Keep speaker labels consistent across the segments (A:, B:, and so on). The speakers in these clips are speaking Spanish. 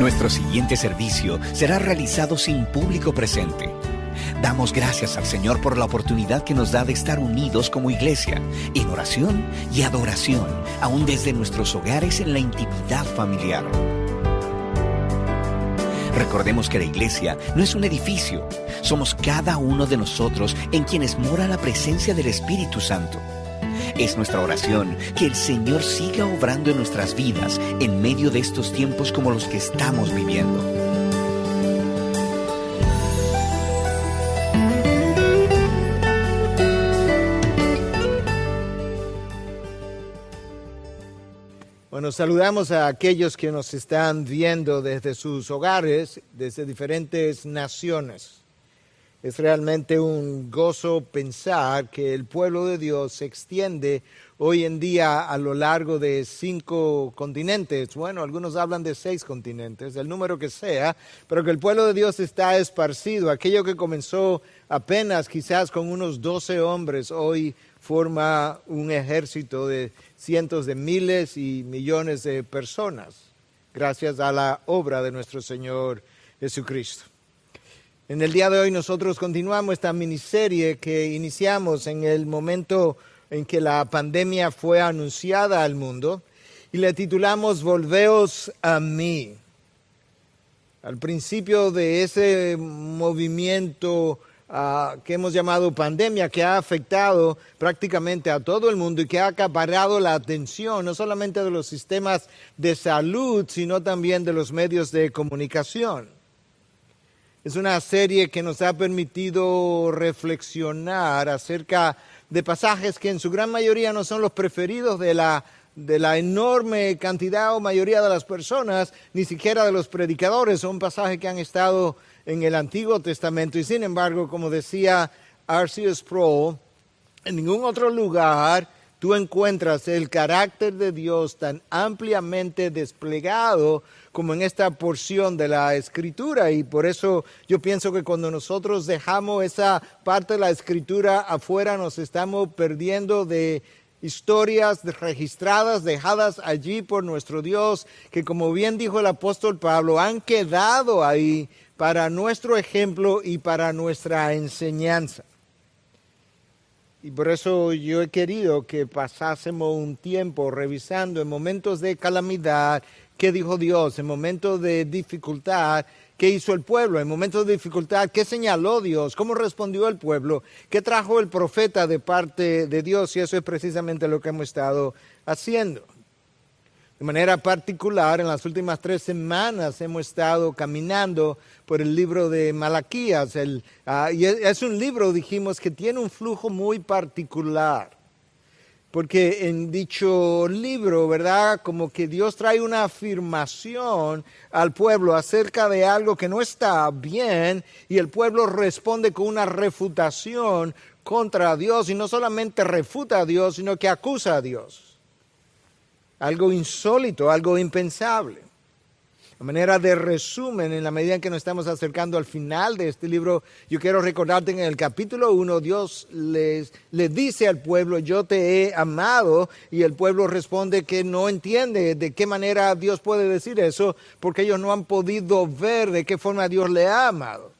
A: Nuestro siguiente servicio será realizado sin público presente. Damos gracias al Señor por la oportunidad que nos da de estar unidos como iglesia, en oración y adoración, aún desde nuestros hogares en la intimidad familiar. Recordemos que la iglesia no es un edificio, somos cada uno de nosotros en quienes mora la presencia del Espíritu Santo. Es nuestra oración que el Señor siga obrando en nuestras vidas en medio de estos tiempos como los que estamos viviendo.
B: Bueno, saludamos a aquellos que nos están viendo desde sus hogares, desde diferentes naciones. Es realmente un gozo pensar que el pueblo de Dios se extiende hoy en día a lo largo de 5 continentes. Bueno, algunos hablan de 6 continentes, el número que sea, pero que el pueblo de Dios está esparcido. Aquello que comenzó apenas quizás con unos 12 hombres, hoy forma un ejército de cientos de miles y millones de personas, gracias a la obra de nuestro Señor Jesucristo. En el día de hoy nosotros continuamos esta miniserie que iniciamos en el momento en que la pandemia fue anunciada al mundo y le titulamos Volveos a mí. Al principio de ese movimiento que hemos llamado pandemia, que ha afectado prácticamente a todo el mundo y que ha acaparado la atención no solamente de los sistemas de salud, sino también de los medios de comunicación. Es una serie que nos ha permitido reflexionar acerca de pasajes que en su gran mayoría no son los preferidos de la enorme cantidad o mayoría de las personas, ni siquiera de los predicadores. Son pasajes que han estado en el Antiguo Testamento y sin embargo, como decía R.C. Sproul, en ningún otro lugar tú encuentras el carácter de Dios tan ampliamente desplegado como en esta porción de la Escritura. Y por eso yo pienso que cuando nosotros dejamos esa parte de la Escritura afuera, nos estamos perdiendo de historias registradas, dejadas allí por nuestro Dios, que como bien dijo el apóstol Pablo, han quedado ahí para nuestro ejemplo y para nuestra enseñanza. Y por eso yo he querido que pasásemos un tiempo revisando en momentos de calamidad qué dijo Dios, en momentos de dificultad qué hizo el pueblo, en momentos de dificultad qué señaló Dios, cómo respondió el pueblo, qué trajo el profeta de parte de Dios, y eso es precisamente lo que hemos estado haciendo. De manera particular, en las últimas 3 semanas hemos estado caminando por el libro de Malaquías. Y es un libro, dijimos, que tiene un flujo muy particular. Porque en dicho libro, ¿verdad? Como que Dios trae una afirmación al pueblo acerca de algo que no está bien y el pueblo responde con una refutación contra Dios. Y no solamente refuta a Dios, sino que acusa a Dios. Algo insólito, algo impensable. A manera de resumen, en la medida en que nos estamos acercando al final de este libro, yo quiero recordarte que en el capítulo 1 Dios le dice al pueblo, yo te he amado, y el pueblo responde que no entiende de qué manera Dios puede decir eso, porque ellos no han podido ver de qué forma Dios le ha amado.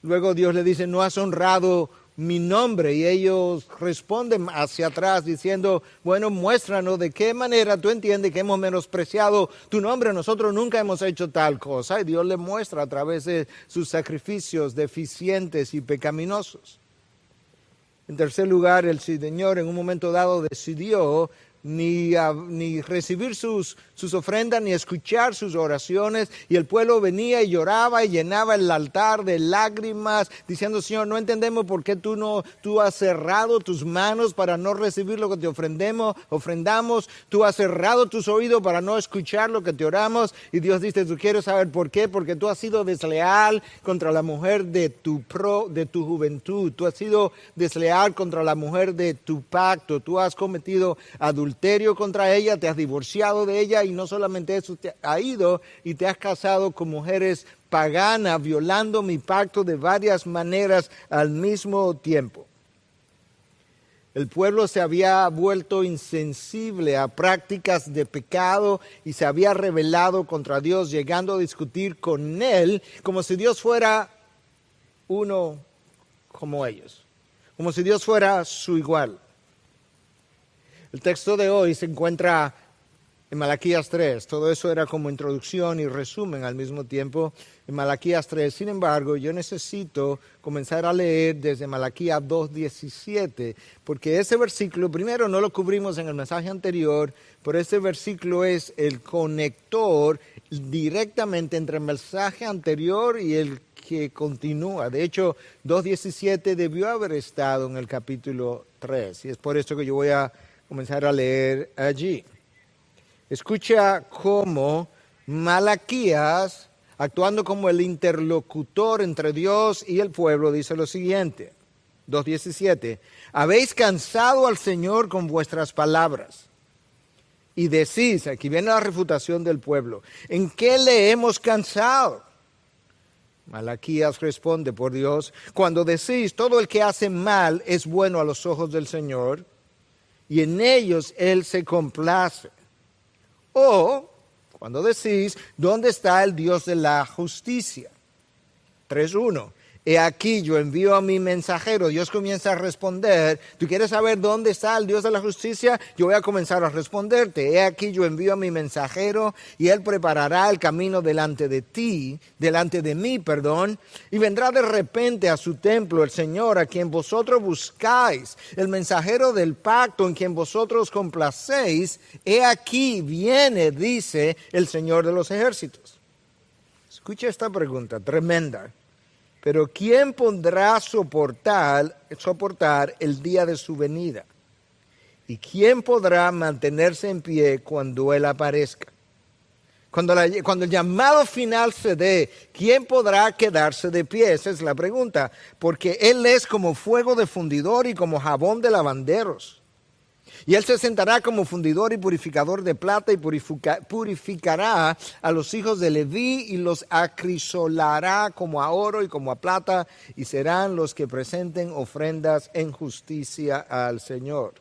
B: Luego Dios le dice, no has honrado mi nombre, y ellos responden hacia atrás diciendo, bueno, muéstranos de qué manera tú entiendes que hemos menospreciado tu nombre, nosotros nunca hemos hecho tal cosa, y Dios le muestra a través de sus sacrificios deficientes y pecaminosos. En tercer lugar, el Señor en un momento dado decidió ni recibir sus ofrendas, ni escuchar sus oraciones, y el pueblo venía y lloraba y llenaba el altar de lágrimas, diciendo, Señor, no entendemos por qué tú has cerrado tus manos para no recibir lo que te ofrendamos, tú has cerrado tus oídos para no escuchar lo que te oramos, y Dios dice, ¿tú quieres saber por qué? Porque tú has sido desleal contra la mujer de tu juventud, tú has sido desleal contra la mujer de tu pacto, tú has cometido adulterio contra ella, te has divorciado de ella, y no solamente eso, te has ido y te has casado con mujeres paganas, violando mi pacto de varias maneras al mismo tiempo. El pueblo se había vuelto insensible a prácticas de pecado y se había rebelado contra Dios, llegando a discutir con Él como si Dios fuera uno como ellos, como si Dios fuera su igual. El texto de hoy se encuentra en Malaquías 3, todo eso era como introducción y resumen al mismo tiempo en Malaquías 3. Sin embargo, yo necesito comenzar a leer desde Malaquías 2:17, porque ese versículo, primero no lo cubrimos en el mensaje anterior, pero ese versículo es el conector directamente entre el mensaje anterior y el que continúa. De hecho, 2:17 debió haber estado en el capítulo 3, y es por eso que yo voy a comenzar a leer allí. Escucha cómo Malaquías, actuando como el interlocutor entre Dios y el pueblo, dice lo siguiente, 2:17, habéis cansado al Señor con vuestras palabras y decís, aquí viene la refutación del pueblo, ¿en qué le hemos cansado? Malaquías responde, por Dios, cuando decís, todo el que hace mal es bueno a los ojos del Señor y en ellos Él se complace. O cuando decís, ¿dónde está el Dios de la justicia? 3:1. He aquí yo envío a mi mensajero. Dios comienza a responder. ¿Tú quieres saber dónde está el Dios de la justicia? Yo voy a comenzar a responderte. He aquí yo envío a mi mensajero y él preparará el camino delante de mí, y vendrá de repente a su templo el Señor a quien vosotros buscáis, el mensajero del pacto en quien vosotros complacéis. He aquí viene, dice el Señor de los ejércitos. Escucha esta pregunta tremenda. Pero ¿quién podrá soportar el día de su venida? ¿Y quién podrá mantenerse en pie cuando Él aparezca? Cuando el llamado final se dé, ¿quién podrá quedarse de pie? Esa es la pregunta. Porque Él es como fuego de fundidor y como jabón de lavanderos. Y Él se sentará como fundidor y purificador de plata y purificará a los hijos de Leví y los acrisolará como a oro y como a plata y serán los que presenten ofrendas en justicia al Señor.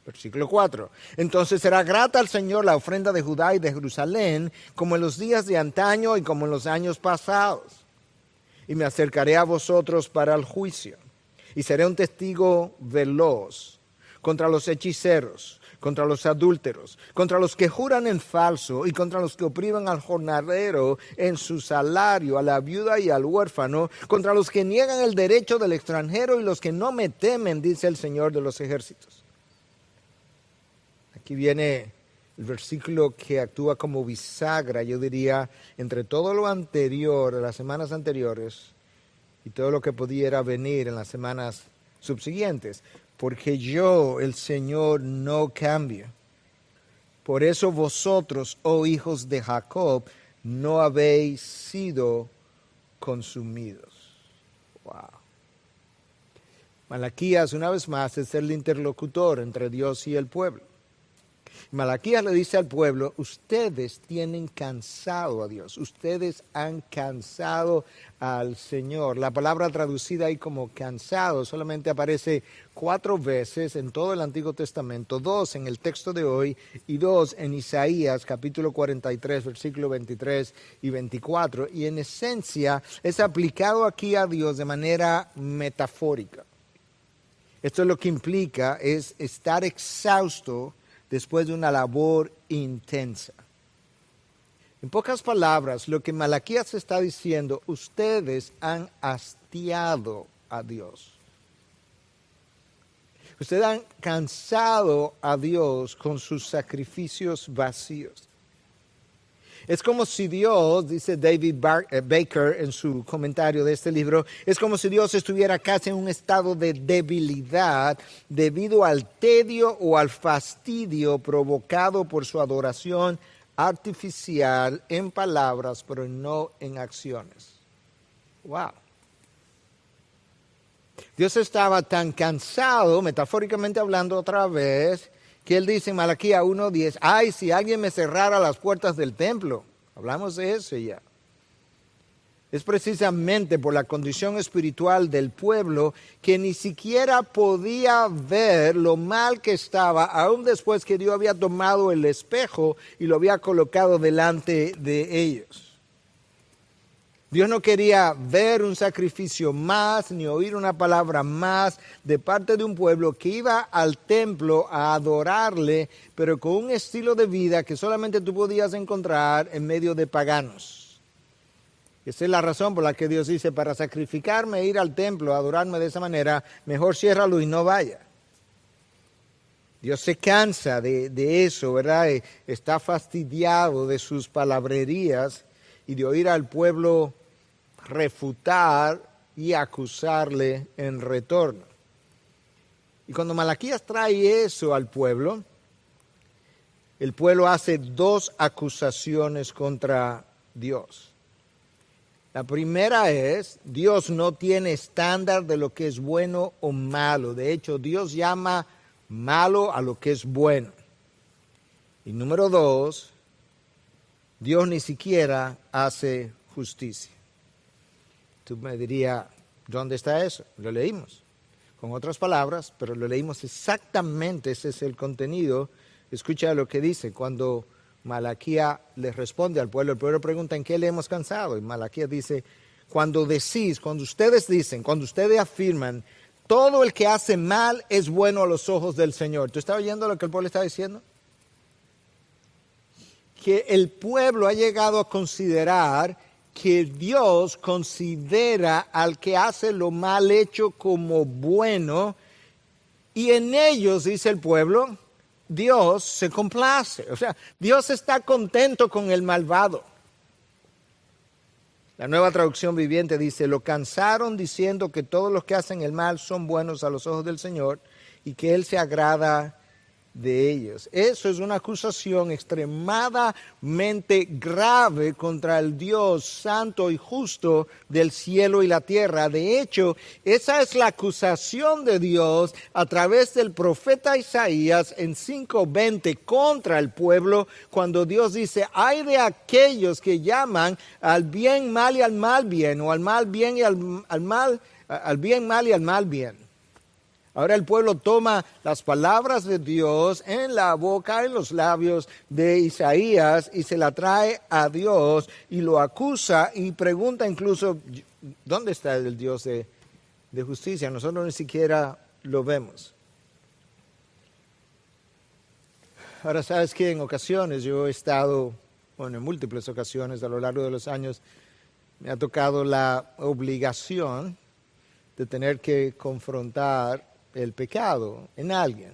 B: Versículo 4. Entonces será grata al Señor la ofrenda de Judá y de Jerusalén como en los días de antaño y como en los años pasados. Y me acercaré a vosotros para el juicio y seré un testigo veloz contra los hechiceros, contra los adúlteros, contra los que juran en falso y contra los que oprimen al jornalero en su salario, a la viuda y al huérfano, contra los que niegan el derecho del extranjero y los que no me temen, dice el Señor de los ejércitos. Aquí viene el versículo que actúa como bisagra, yo diría, entre todo lo anterior, las semanas anteriores, y todo lo que pudiera venir en las semanas subsiguientes. Porque yo, el Señor, no cambio. Por eso vosotros, oh hijos de Jacob, no habéis sido consumidos. Wow. Malaquías, una vez más, es el interlocutor entre Dios y el pueblo. Malaquías le dice al pueblo, ustedes tienen cansado a Dios, ustedes han cansado al Señor. La palabra traducida ahí como cansado solamente aparece 4 veces en todo el Antiguo Testamento, 2 en el texto de hoy y 2 en Isaías capítulo 43, versículo 23 y 24. Y en esencia es aplicado aquí a Dios de manera metafórica. Esto es lo que implica es estar exhausto después de una labor intensa. En pocas palabras, lo que Malaquías está diciendo, ustedes han hastiado a Dios. Ustedes han cansado a Dios con sus sacrificios vacíos. Es como si Dios, dice David Baker en su comentario de este libro, es como si Dios estuviera casi en un estado de debilidad debido al tedio o al fastidio provocado por su adoración artificial en palabras, pero no en acciones. Wow. Dios estaba tan cansado, metafóricamente hablando otra vez, que él dice en Malaquías 1:10, ay, si alguien me cerrara las puertas del templo. Hablamos de eso ya. Es precisamente por la condición espiritual del pueblo que ni siquiera podía ver lo mal que estaba, aún después que Dios había tomado el espejo y lo había colocado delante de ellos. Dios no quería ver un sacrificio más, ni oír una palabra más de parte de un pueblo que iba al templo a adorarle, pero con un estilo de vida que solamente tú podías encontrar en medio de paganos. Esa es la razón por la que Dios dice, para sacrificarme, ir al templo, adorarme de esa manera, mejor ciérralo y no vaya. Dios se cansa de eso, ¿verdad? Está fastidiado de sus palabrerías y de oír al pueblo refutar y acusarle en retorno. Y cuando Malaquías trae eso al pueblo, el pueblo hace dos acusaciones contra Dios. La primera es, Dios no tiene estándar de lo que es bueno o malo. De hecho, Dios llama malo a lo que es bueno. Y número dos, Dios ni siquiera hace justicia. Tú me dirías, ¿dónde está eso? Lo leímos. Con otras palabras, pero lo leímos exactamente, ese es el contenido. Escucha lo que dice cuando Malaquías le responde al pueblo. El pueblo pregunta, ¿en qué le hemos cansado? Y Malaquías dice, cuando ustedes dicen, cuando ustedes afirman, todo el que hace mal es bueno a los ojos del Señor. ¿Tú estás oyendo lo que el pueblo está diciendo? Que el pueblo ha llegado a considerar que Dios considera al que hace lo mal hecho como bueno, y en ellos, dice el pueblo, Dios se complace. O sea, Dios está contento con el malvado. La Nueva Traducción Viviente dice, lo cansaron diciendo que todos los que hacen el mal son buenos a los ojos del Señor y que Él se agrada de ellos. Eso es una acusación extremadamente grave contra el Dios santo y justo del cielo y la tierra. De hecho, esa es la acusación de Dios a través del profeta Isaías en 5:20 contra el pueblo, cuando Dios dice, ay de aquellos que llaman al bien mal y al mal bien, o al mal bien y al bien mal y al mal bien. Ahora el pueblo toma las palabras de Dios en la boca, en los labios de Isaías, y se la trae a Dios y lo acusa y pregunta incluso, ¿dónde está el Dios de justicia? Nosotros ni siquiera lo vemos. Ahora, sabes que en ocasiones yo he estado, en múltiples ocasiones a lo largo de los años, me ha tocado la obligación de tener que confrontar el pecado en alguien.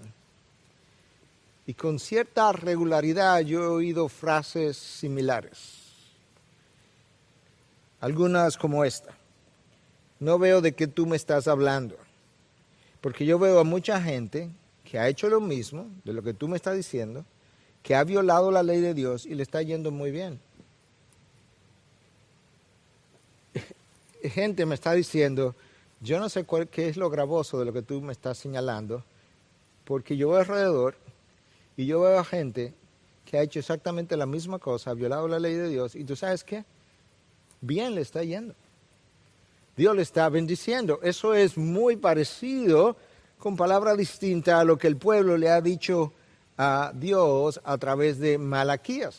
B: Y con cierta regularidad yo he oído frases similares. Algunas como esta. No veo de qué tú me estás hablando. Porque yo veo a mucha gente que ha hecho lo mismo de lo que tú me estás diciendo, que ha violado la ley de Dios y le está yendo muy bien. Gente me está diciendo, yo no sé qué es lo gravoso de lo que tú me estás señalando, porque yo veo alrededor y yo veo a gente que ha hecho exactamente la misma cosa, ha violado la ley de Dios, y tú sabes qué, bien le está yendo. Dios le está bendiciendo. Eso es muy parecido, con palabra distinta, a lo que el pueblo le ha dicho a Dios a través de Malaquías.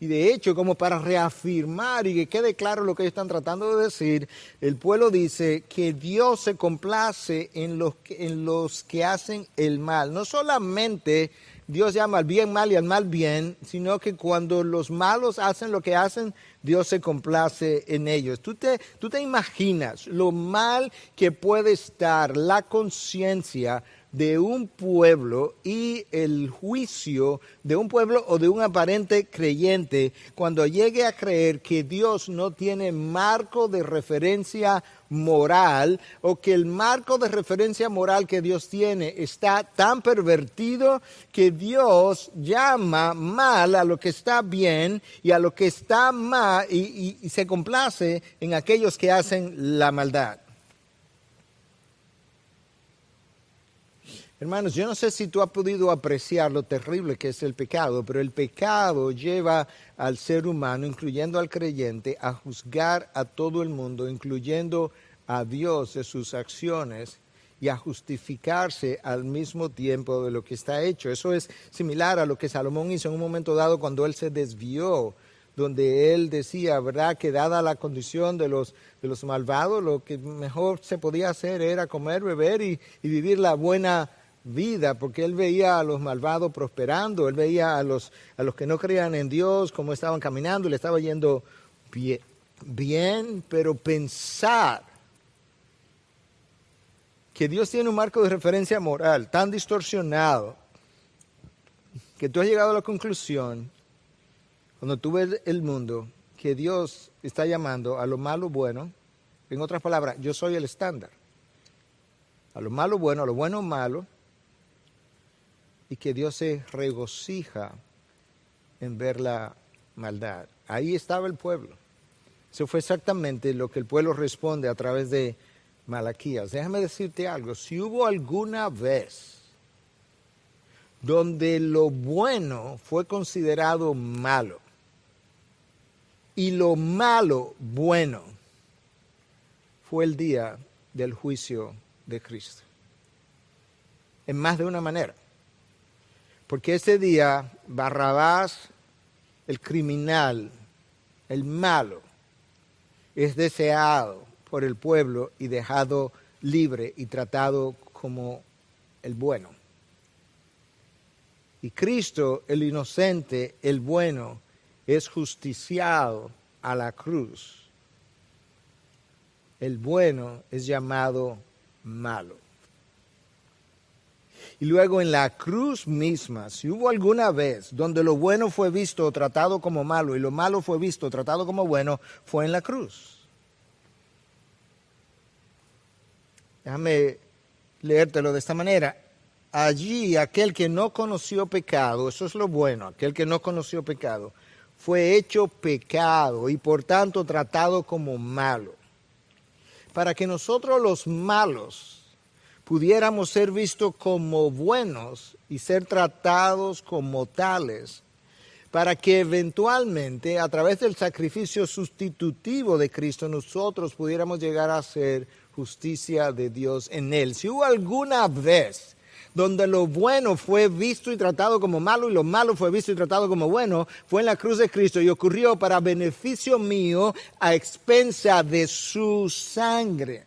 B: Y de hecho, como para reafirmar y que quede claro lo que ellos están tratando de decir, el pueblo dice que Dios se complace en los que hacen el mal. No solamente Dios llama al bien mal y al mal bien, sino que cuando los malos hacen lo que hacen, Dios se complace en ellos. ¿Tú te imaginas lo mal que puede estar la conciencia de un pueblo y el juicio de un pueblo o de un aparente creyente cuando llegue a creer que Dios no tiene marco de referencia moral, o que el marco de referencia moral que Dios tiene está tan pervertido que Dios llama mal a lo que está bien y a lo que está mal y se complace en aquellos que hacen la maldad? Hermanos, yo no sé si tú has podido apreciar lo terrible que es el pecado, pero el pecado lleva al ser humano, incluyendo al creyente, a juzgar a todo el mundo, incluyendo a Dios de sus acciones y a justificarse al mismo tiempo de lo que está hecho. Eso es similar a lo que Salomón hizo en un momento dado cuando él se desvió, donde él decía, ¿verdad?, que dada la condición de los malvados, lo que mejor se podía hacer era comer, beber y vivir la buena vida, porque él veía a los malvados prosperando, él veía a los que no creían en Dios, cómo estaban caminando, le estaba yendo bien, pero pensar que Dios tiene un marco de referencia moral tan distorsionado que tú has llegado a la conclusión, cuando tú ves el mundo, que Dios está llamando a lo malo bueno. En otras palabras, yo soy el estándar. A lo malo bueno, a lo bueno malo, y que Dios se regocija en ver la maldad. Ahí estaba el pueblo. Eso fue exactamente lo que el pueblo responde a través de Malaquías. Déjame decirte algo, si hubo alguna vez donde lo bueno fue considerado malo y lo malo bueno, fue el día del juicio de Cristo. En más de una manera. Porque ese día Barrabás, el criminal, el malo, es deseado por el pueblo y dejado libre y tratado como el bueno. Y Cristo, el inocente, el bueno, es justiciado a la cruz. El bueno es llamado malo. Y luego en la cruz misma, si hubo alguna vez donde lo bueno fue visto o tratado como malo y lo malo fue visto o tratado como bueno, fue en la cruz. Déjame leértelo de esta manera. Allí aquel que no conoció pecado, eso es lo bueno, aquel que no conoció pecado, fue hecho pecado y por tanto tratado como malo. Para que nosotros los malos pudiéramos ser vistos como buenos y ser tratados como tales, para que eventualmente a través del sacrificio sustitutivo de Cristo nosotros pudiéramos llegar a ser justicia de Dios en Él. Si hubo alguna vez donde lo bueno fue visto y tratado como malo y lo malo fue visto y tratado como bueno, fue en la cruz de Cristo y ocurrió para beneficio mío a expensa de su sangre.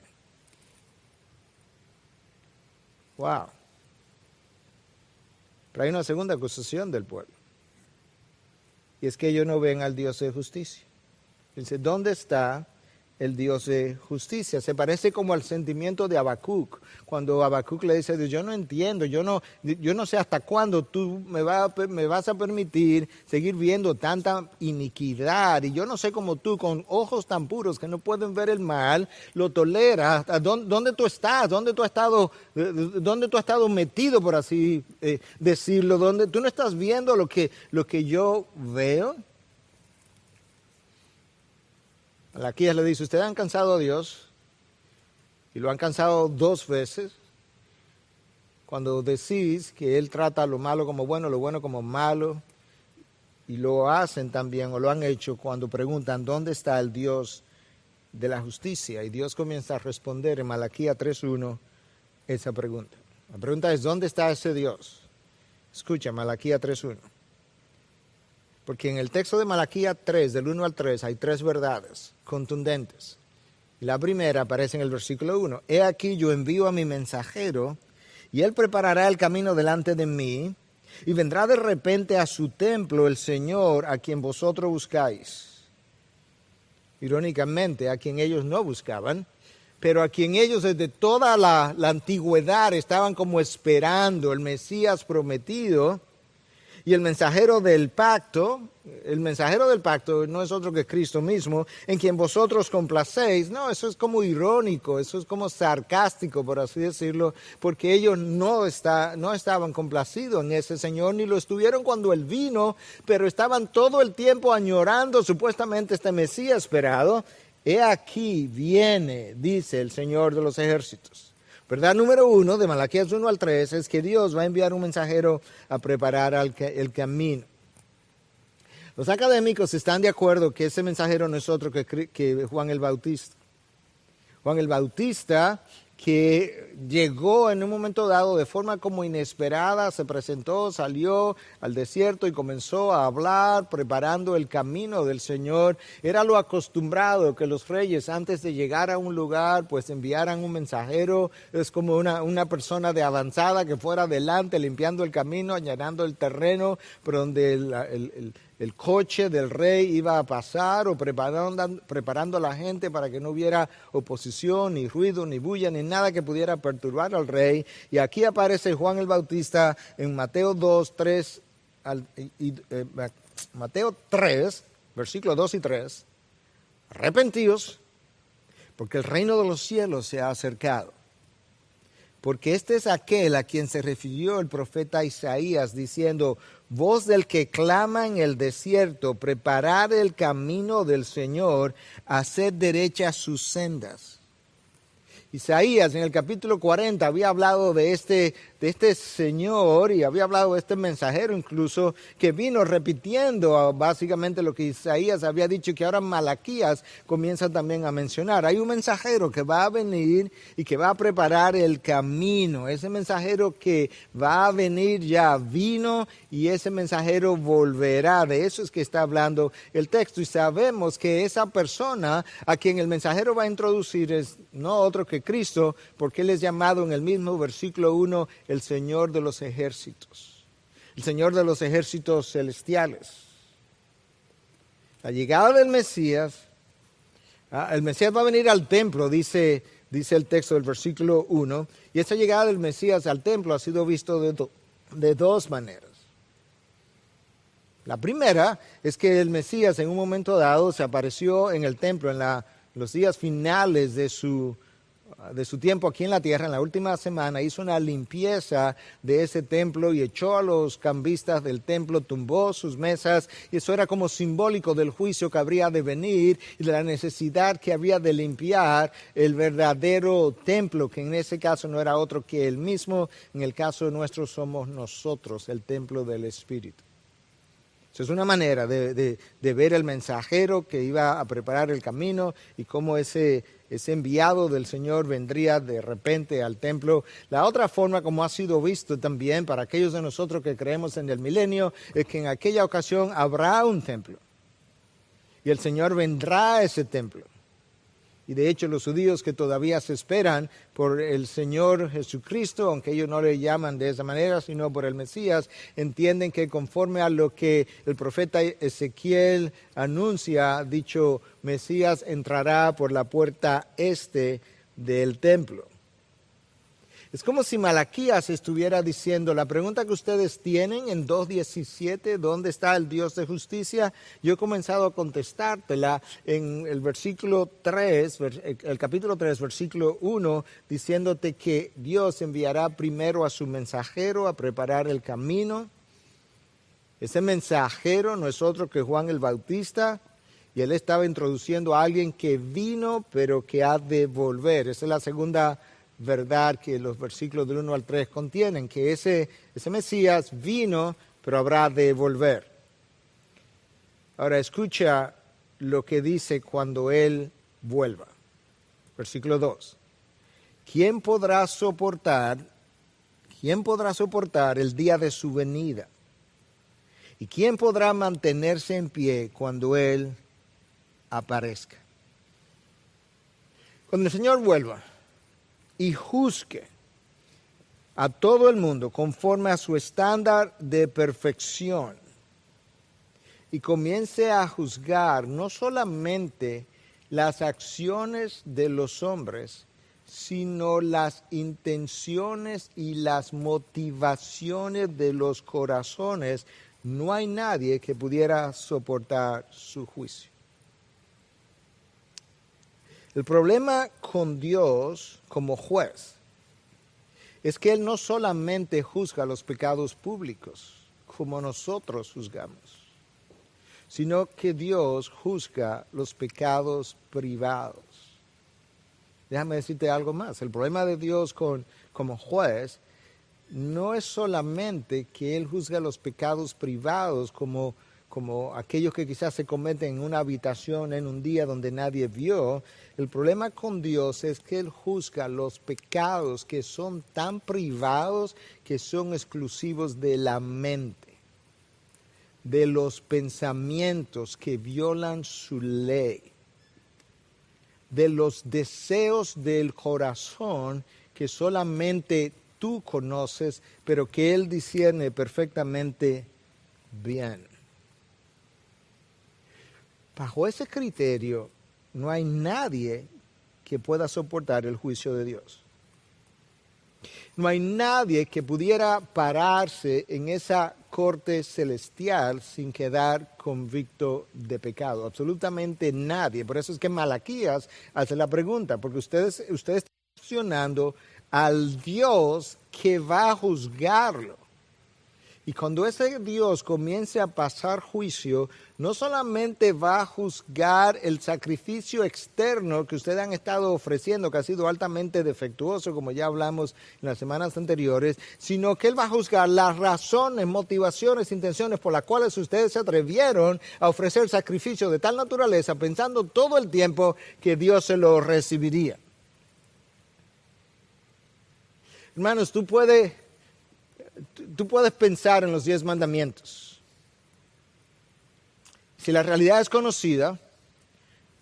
B: Wow. Pero hay una segunda acusación del pueblo. Y es que ellos no ven al Dios de justicia. Dice, ¿dónde está el Dios de justicia? Se parece como al sentimiento de Habacuc, cuando Habacuc le dice a Dios, yo no entiendo, yo no sé hasta cuándo tú me vas a permitir seguir viendo tanta iniquidad, y yo no sé cómo tú, con ojos tan puros que no pueden ver el mal, lo toleras. ¿Dónde tú estás? ¿Dónde tú has estado metido, por así decirlo? ¿Dónde tú no estás viendo lo que yo veo? Malaquías le dice, ustedes han cansado a Dios, y lo han cansado 2 veces, cuando decís que Él trata lo malo como bueno, lo bueno como malo, y lo hacen también, o lo han hecho, cuando preguntan, ¿dónde está el Dios de la justicia? Y Dios comienza a responder en Malaquías 3:1 esa pregunta. La pregunta es, ¿dónde está ese Dios? Escucha, Malaquías 3:1. Porque en el texto de Malaquías 3, del 1 al 3, hay 3 verdades contundentes. La primera aparece en el versículo 1. He aquí yo envío a mi mensajero, y él preparará el camino delante de mí, y vendrá de repente a su templo el Señor a quien vosotros buscáis. Irónicamente, a quien ellos no buscaban, pero a quien ellos desde toda la antigüedad estaban como esperando, el Mesías prometido. Y el mensajero del pacto no es otro que Cristo mismo, en quien vosotros complacéis. No, eso es como irónico, eso es como sarcástico, por así decirlo, porque ellos no estaban complacidos en ese Señor, ni lo estuvieron cuando Él vino, pero estaban todo el tiempo añorando supuestamente este Mesías esperado. He aquí viene, dice el Señor de los ejércitos. Verdad número 1 de Malaquías 1 al 3 es que Dios va a enviar un mensajero a preparar el camino. Los académicos están de acuerdo que ese mensajero no es otro que Juan el Bautista. Juan el Bautista, que llegó en un momento dado de forma como inesperada, se presentó, salió al desierto y comenzó a hablar, preparando el camino del Señor. Era lo acostumbrado que los reyes antes de llegar a un lugar pues enviaran un mensajero. Es como una persona de avanzada que fuera adelante limpiando el camino, allanando el terreno por donde el coche del rey iba a pasar, o preparando a la gente para que no hubiera oposición, ni ruido, ni bulla, ni nada que pudiera perturbar al rey. Y aquí aparece Juan el Bautista en Mateo 3, versículos 2 y 3. Arrepentíos, porque el reino de los cielos se ha acercado. Porque este es aquel a quien se refirió el profeta Isaías, diciendo: voz del que clama en el desierto, preparad el camino del Señor, haced derechas sus sendas. Isaías en el capítulo 40 había hablado de este señor, y había hablado de este mensajero incluso, que vino repitiendo básicamente lo que Isaías había dicho, y que ahora Malaquías comienza también a mencionar. Hay un mensajero que va a venir y que va a preparar el camino. Ese mensajero que va a venir ya vino, y ese mensajero volverá. De eso es que está hablando el texto, y sabemos que esa persona a quien el mensajero va a introducir es no otro que Cristo, porque Él es llamado en el mismo versículo 1 el Señor de los ejércitos, el Señor de los ejércitos celestiales. La llegada del Mesías, el Mesías va a venir al templo, dice el texto del versículo 1, y esa llegada del Mesías al templo ha sido visto de dos maneras. La primera es que el Mesías en un momento dado se apareció en el templo en los días finales de su tiempo aquí en la tierra. En la última semana hizo una limpieza de ese templo y echó a los cambistas del templo, tumbó sus mesas, y eso era como simbólico del juicio que habría de venir y de la necesidad que había de limpiar el verdadero templo, que en ese caso no era otro que Él mismo. En el caso nuestro somos nosotros, el templo del Espíritu. Eso es una manera de ver el mensajero que iba a preparar el camino, y cómo ese enviado del Señor vendría de repente al templo. La otra forma, como ha sido visto también para aquellos de nosotros que creemos en el milenio, es que en aquella ocasión habrá un templo, y el Señor vendrá a ese templo. Y de hecho los judíos que todavía se esperan por el Señor Jesucristo, aunque ellos no le llaman de esa manera, sino por el Mesías, entienden que conforme a lo que el profeta Ezequiel anuncia, dicho Mesías entrará por la puerta este del templo. Es como si Malaquías estuviera diciendo: la pregunta que ustedes tienen en 2:17, ¿dónde está el Dios de justicia? Yo he comenzado a contestártela en el versículo 3, el capítulo 3, versículo 1, diciéndote que Dios enviará primero a su mensajero a preparar el camino. Ese mensajero no es otro que Juan el Bautista, y él estaba introduciendo a alguien que vino pero que ha de volver. Esa es la segunda verdad que los versículos del 1 al 3 contienen, que ese Mesías vino, pero habrá de volver. Ahora escucha lo que dice cuando Él vuelva. Versículo 2. ¿Quién podrá soportar el día de su venida? ¿Y quién podrá mantenerse en pie cuando Él aparezca? Cuando el Señor vuelva y juzgue a todo el mundo conforme a su estándar de perfección, y comience a juzgar no solamente las acciones de los hombres, sino las intenciones y las motivaciones de los corazones, no hay nadie que pudiera soportar su juicio. El problema con Dios como juez es que Él no solamente juzga los pecados públicos como nosotros juzgamos, sino que Dios juzga los pecados privados. déjame decirte algo más. El problema de Dios como juez no es solamente que Él juzga los pecados privados como aquellos que quizás se cometen en una habitación en un día donde nadie vio. El problema con Dios es que Él juzga los pecados que son tan privados que son exclusivos de la mente, de los pensamientos que violan su ley, de los deseos del corazón que solamente tú conoces, pero que Él discierne perfectamente bien. Bajo ese criterio, no hay nadie que pueda soportar el juicio de Dios. No hay nadie que pudiera pararse en esa corte celestial sin quedar convicto de pecado. Absolutamente nadie. Por eso es que Malaquías hace la pregunta, porque ustedes están cuestionando al Dios que va a juzgarlo. Y cuando ese Dios comience a pasar juicio, no solamente va a juzgar el sacrificio externo que ustedes han estado ofreciendo, que ha sido altamente defectuoso, como ya hablamos en las semanas anteriores, sino que Él va a juzgar las razones, motivaciones, intenciones por las cuales ustedes se atrevieron a ofrecer sacrificio de tal naturaleza, pensando todo el tiempo que Dios se lo recibiría. Hermanos, tú puedes pensar en los 10 mandamientos. Si la realidad es conocida,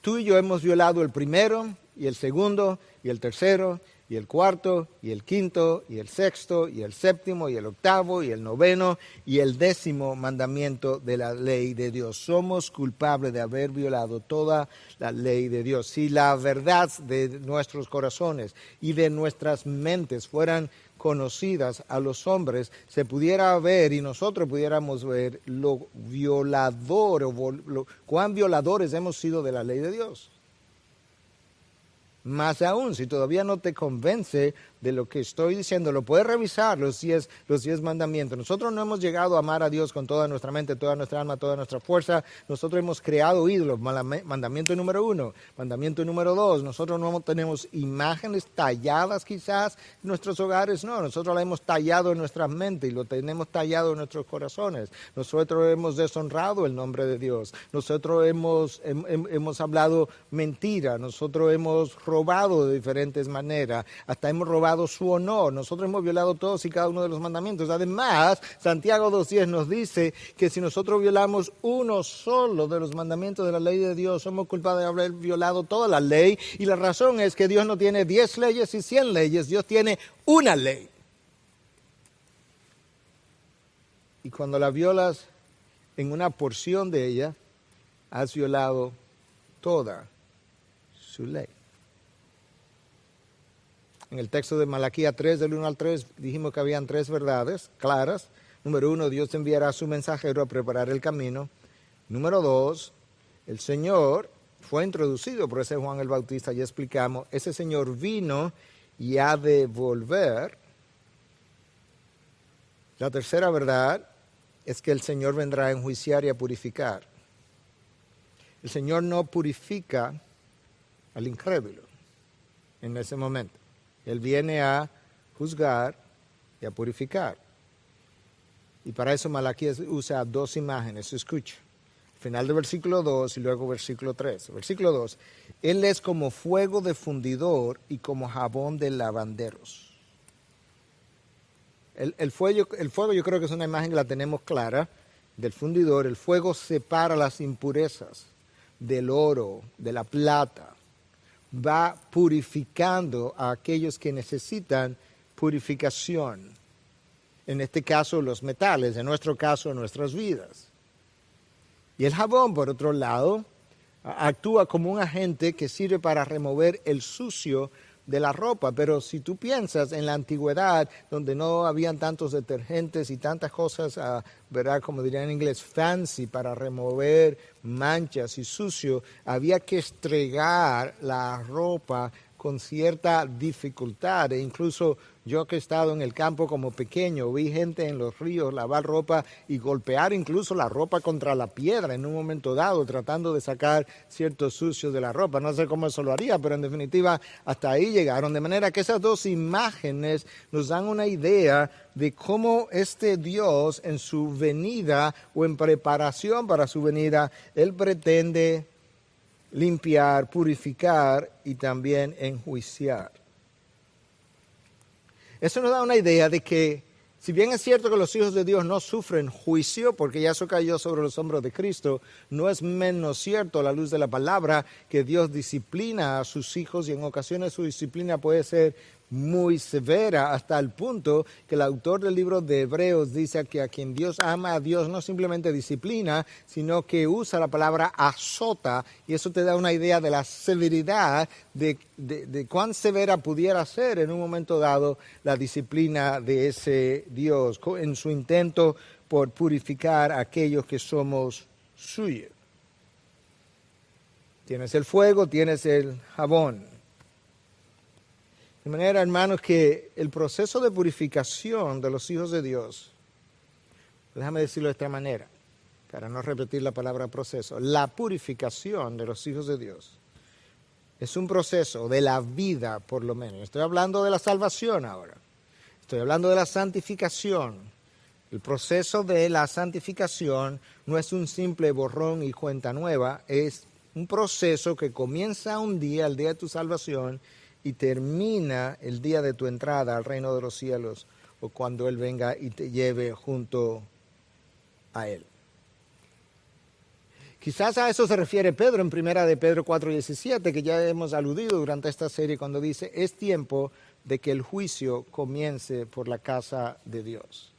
B: tú y yo hemos violado el primero, y el segundo, y el tercero, y el cuarto, y el quinto, y el sexto, y el séptimo, y el octavo, y el noveno, y el 10º mandamiento de la ley de Dios. Somos culpables de haber violado toda la ley de Dios. Si la verdad de nuestros corazones y de nuestras mentes fueran conocidas a los hombres, se pudiera ver y nosotros pudiéramos ver lo violador o cuán violadores hemos sido de la ley de Dios. Más aún, si todavía no te convence de lo que estoy diciendo, lo puedes revisar, los 10 mandamientos. Nosotros no hemos llegado a amar a Dios con toda nuestra mente, toda nuestra alma, toda nuestra fuerza. Nosotros hemos creado ídolos. Mandamiento número 1. Mandamiento número 2. Nosotros no tenemos imágenes talladas quizás en nuestros hogares. No, nosotros la hemos tallado en nuestras mentes y lo tenemos tallado en nuestros corazones. Nosotros hemos deshonrado el nombre de Dios. Nosotros hemos hablado mentira. Nosotros hemos robado de diferentes maneras. Hasta hemos robado su honor. Nosotros hemos violado todos y cada uno de los mandamientos. Además, Santiago 2:10 nos dice que si nosotros violamos uno solo de los mandamientos de la ley de Dios, somos culpables de haber violado toda la ley. Y la razón es que Dios no tiene 10 leyes y 100 leyes. Dios tiene una ley. Y cuando la violas en una porción de ella, has violado toda su ley. En el texto de Malaquías 3, del 1 al 3, dijimos que habían 3 verdades claras. Número 1, Dios enviará a su mensajero a preparar el camino. Número 2, el Señor fue introducido por ese Juan el Bautista, ya explicamos. Ese Señor vino y ha de volver. La tercera verdad es que el Señor vendrá a enjuiciar y a purificar. El Señor no purifica al incrédulo en ese momento. Él viene a juzgar y a purificar. Y para eso Malaquías usa 2 imágenes. Escucha. Final del versículo 2 y luego versículo 3. Versículo 2. Él es como fuego de fundidor y como jabón de lavanderos. El fuego yo creo que es una imagen que la tenemos clara del fundidor. El fuego separa las impurezas del oro, de la plata. Va purificando a aquellos que necesitan purificación. En este caso, los metales, en nuestro caso, nuestras vidas. Y el jabón, por otro lado, actúa como un agente que sirve para remover el sucio de la ropa. Pero si tú piensas en la antigüedad, donde no habían tantos detergentes y tantas cosas, ¿verdad? Como dirían en inglés, fancy, para remover manchas y sucio, había que estregar la ropa con cierta dificultad. E incluso yo que he estado en el campo como pequeño, vi gente en los ríos lavar ropa y golpear incluso la ropa contra la piedra en un momento dado, tratando de sacar ciertos sucios de la ropa. No sé cómo eso lo haría, pero en definitiva hasta ahí llegaron. De manera que esas dos imágenes nos dan una idea de cómo este Dios en su venida o en preparación para su venida, Él pretende limpiar, purificar y también enjuiciar. Eso nos da una idea de que, si bien es cierto que los hijos de Dios no sufren juicio, porque ya eso cayó sobre los hombros de Cristo, no es menos cierto a la luz de la palabra que Dios disciplina a sus hijos y en ocasiones su disciplina puede ser muy severa hasta el punto que el autor del libro de Hebreos dice que a quien Dios ama, a Dios no simplemente disciplina, sino que usa la palabra azota, y eso te da una idea de la severidad, de cuán severa pudiera ser en un momento dado la disciplina de ese Dios en su intento por purificar a aquellos que somos suyos. Tienes el fuego, tienes el jabón. De manera, hermanos, que el proceso de purificación de los hijos de Dios, déjame decirlo de esta manera, para no repetir la palabra proceso, la purificación de los hijos de Dios es un proceso de la vida, por lo menos. Estoy hablando de la salvación ahora, estoy hablando de la santificación. El proceso de la santificación no es un simple borrón y cuenta nueva, es un proceso que comienza un día, el día de tu salvación, y termina el día de tu entrada al reino de los cielos o cuando Él venga y te lleve junto a Él. Quizás a eso se refiere Pedro en primera de Pedro 4:17, que ya hemos aludido durante esta serie cuando dice, es tiempo de que el juicio comience por la casa de Dios.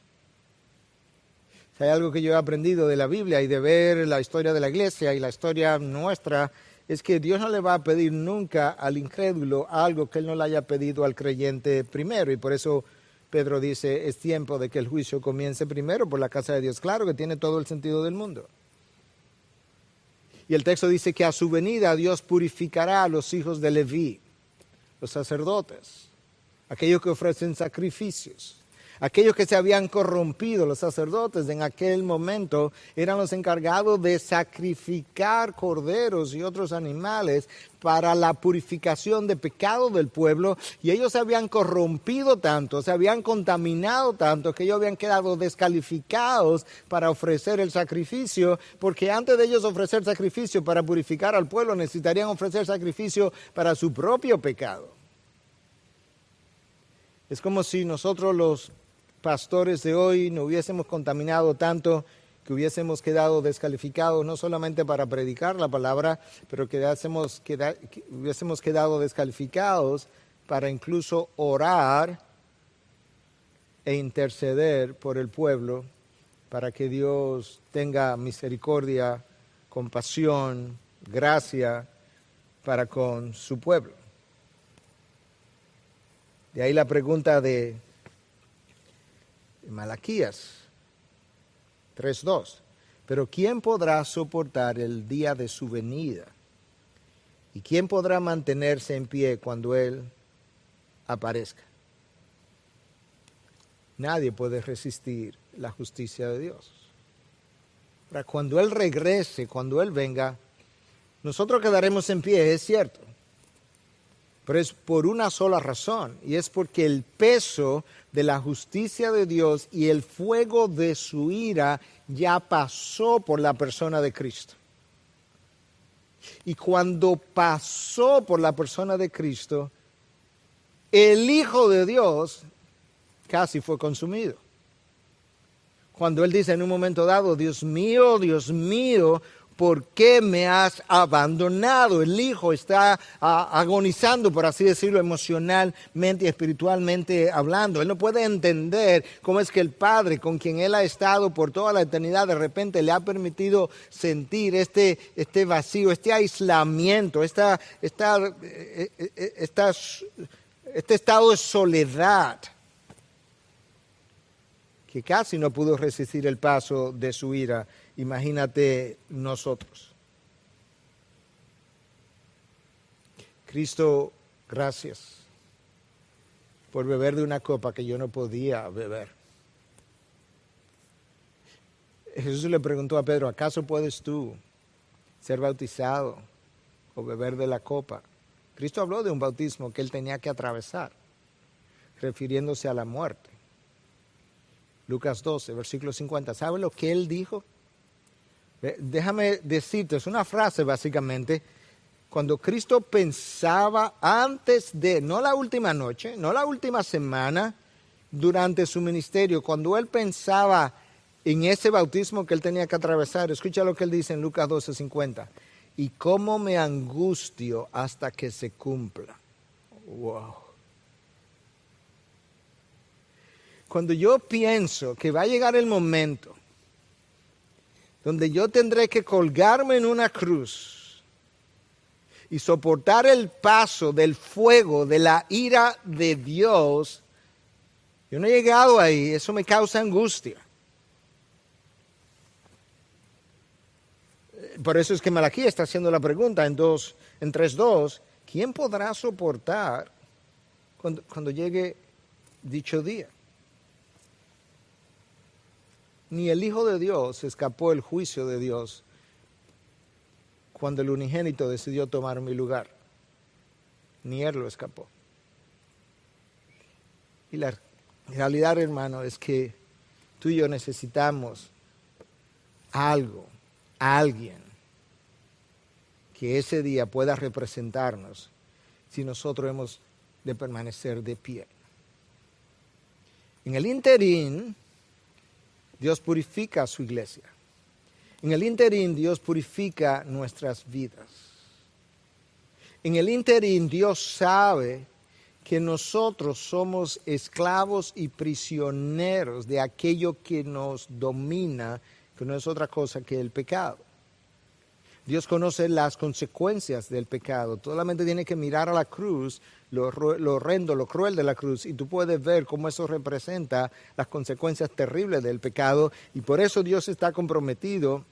B: Si hay algo que yo he aprendido de la Biblia y de ver la historia de la iglesia y la historia nuestra, es que Dios no le va a pedir nunca al incrédulo algo que Él no le haya pedido al creyente primero. Y por eso Pedro dice, es tiempo de que el juicio comience primero por la casa de Dios. Claro que tiene todo el sentido del mundo. Y el texto dice que a su venida Dios purificará a los hijos de Leví, los sacerdotes, aquellos que ofrecen sacrificios. Aquellos que se habían corrompido, los sacerdotes en aquel momento eran los encargados de sacrificar corderos y otros animales para la purificación de pecado del pueblo, y ellos se habían corrompido tanto, se habían contaminado tanto que ellos habían quedado descalificados para ofrecer el sacrificio, porque antes de ellos ofrecer sacrificio para purificar al pueblo necesitarían ofrecer sacrificio para su propio pecado. Es como si nosotros los pastores de hoy no hubiésemos contaminado tanto que hubiésemos quedado descalificados no solamente para predicar la palabra, pero que hubiésemos quedado descalificados para incluso orar e interceder por el pueblo para que Dios tenga misericordia, compasión, gracia para con su pueblo. De ahí la pregunta de Malaquías 3:2. Pero ¿quién podrá soportar el día de su venida? ¿Y quién podrá mantenerse en pie cuando Él aparezca? Nadie puede resistir la justicia de Dios. Ahora, cuando Él regrese, cuando Él venga, nosotros quedaremos en pie, es cierto. Pero es por una sola razón, y es porque el peso de la justicia de Dios y el fuego de su ira ya pasó por la persona de Cristo. Y cuando pasó por la persona de Cristo, el Hijo de Dios casi fue consumido. Cuando Él dice en un momento dado, Dios mío, ¿por qué me has abandonado? El Hijo está agonizando, por así decirlo, emocionalmente y espiritualmente hablando. Él no puede entender cómo es que el Padre, con quien Él ha estado por toda la eternidad, de repente le ha permitido sentir este vacío, este aislamiento, este estado de soledad, que casi no pudo resistir el paso de su ira. Imagínate nosotros. Cristo gracias por beber de una copa que yo no podía beber. Jesús le preguntó a Pedro, ¿acaso puedes tú ser bautizado o beber de la copa? Cristo habló de un bautismo que él tenía que atravesar, refiriéndose a la muerte. Lucas 12, versículo 50. ¿Sabe lo que él dijo? Déjame decirte, es una frase básicamente, cuando Cristo pensaba antes de, no la última noche, no la última semana, durante su ministerio, cuando él pensaba en ese bautismo que él tenía que atravesar, escucha lo que él dice en Lucas 12, 50. Y cómo me angustio hasta que se cumpla. Wow. Cuando yo pienso que va a llegar el momento donde yo tendré que colgarme en una cruz y soportar el paso del fuego, de la ira de Dios, yo no he llegado ahí, eso me causa angustia. Por eso es que Malaquías está haciendo la pregunta en 3:2, ¿quién podrá soportar cuando llegue dicho día? Ni el Hijo de Dios escapó el juicio de Dios cuando el unigénito decidió tomar mi lugar. Ni él lo escapó. Y la realidad, hermano, es que tú y yo necesitamos alguien que ese día pueda representarnos si nosotros hemos de permanecer de pie. En el interín, Dios purifica a su iglesia. En el interín, Dios purifica nuestras vidas. En el interín, Dios sabe que nosotros somos esclavos y prisioneros de aquello que nos domina, que no es otra cosa que el pecado. Dios conoce las consecuencias del pecado. Solamente tiene que mirar a la cruz, lo horrendo, lo cruel de la cruz, y tú puedes ver cómo eso representa las consecuencias terribles del pecado. Y por eso Dios está comprometido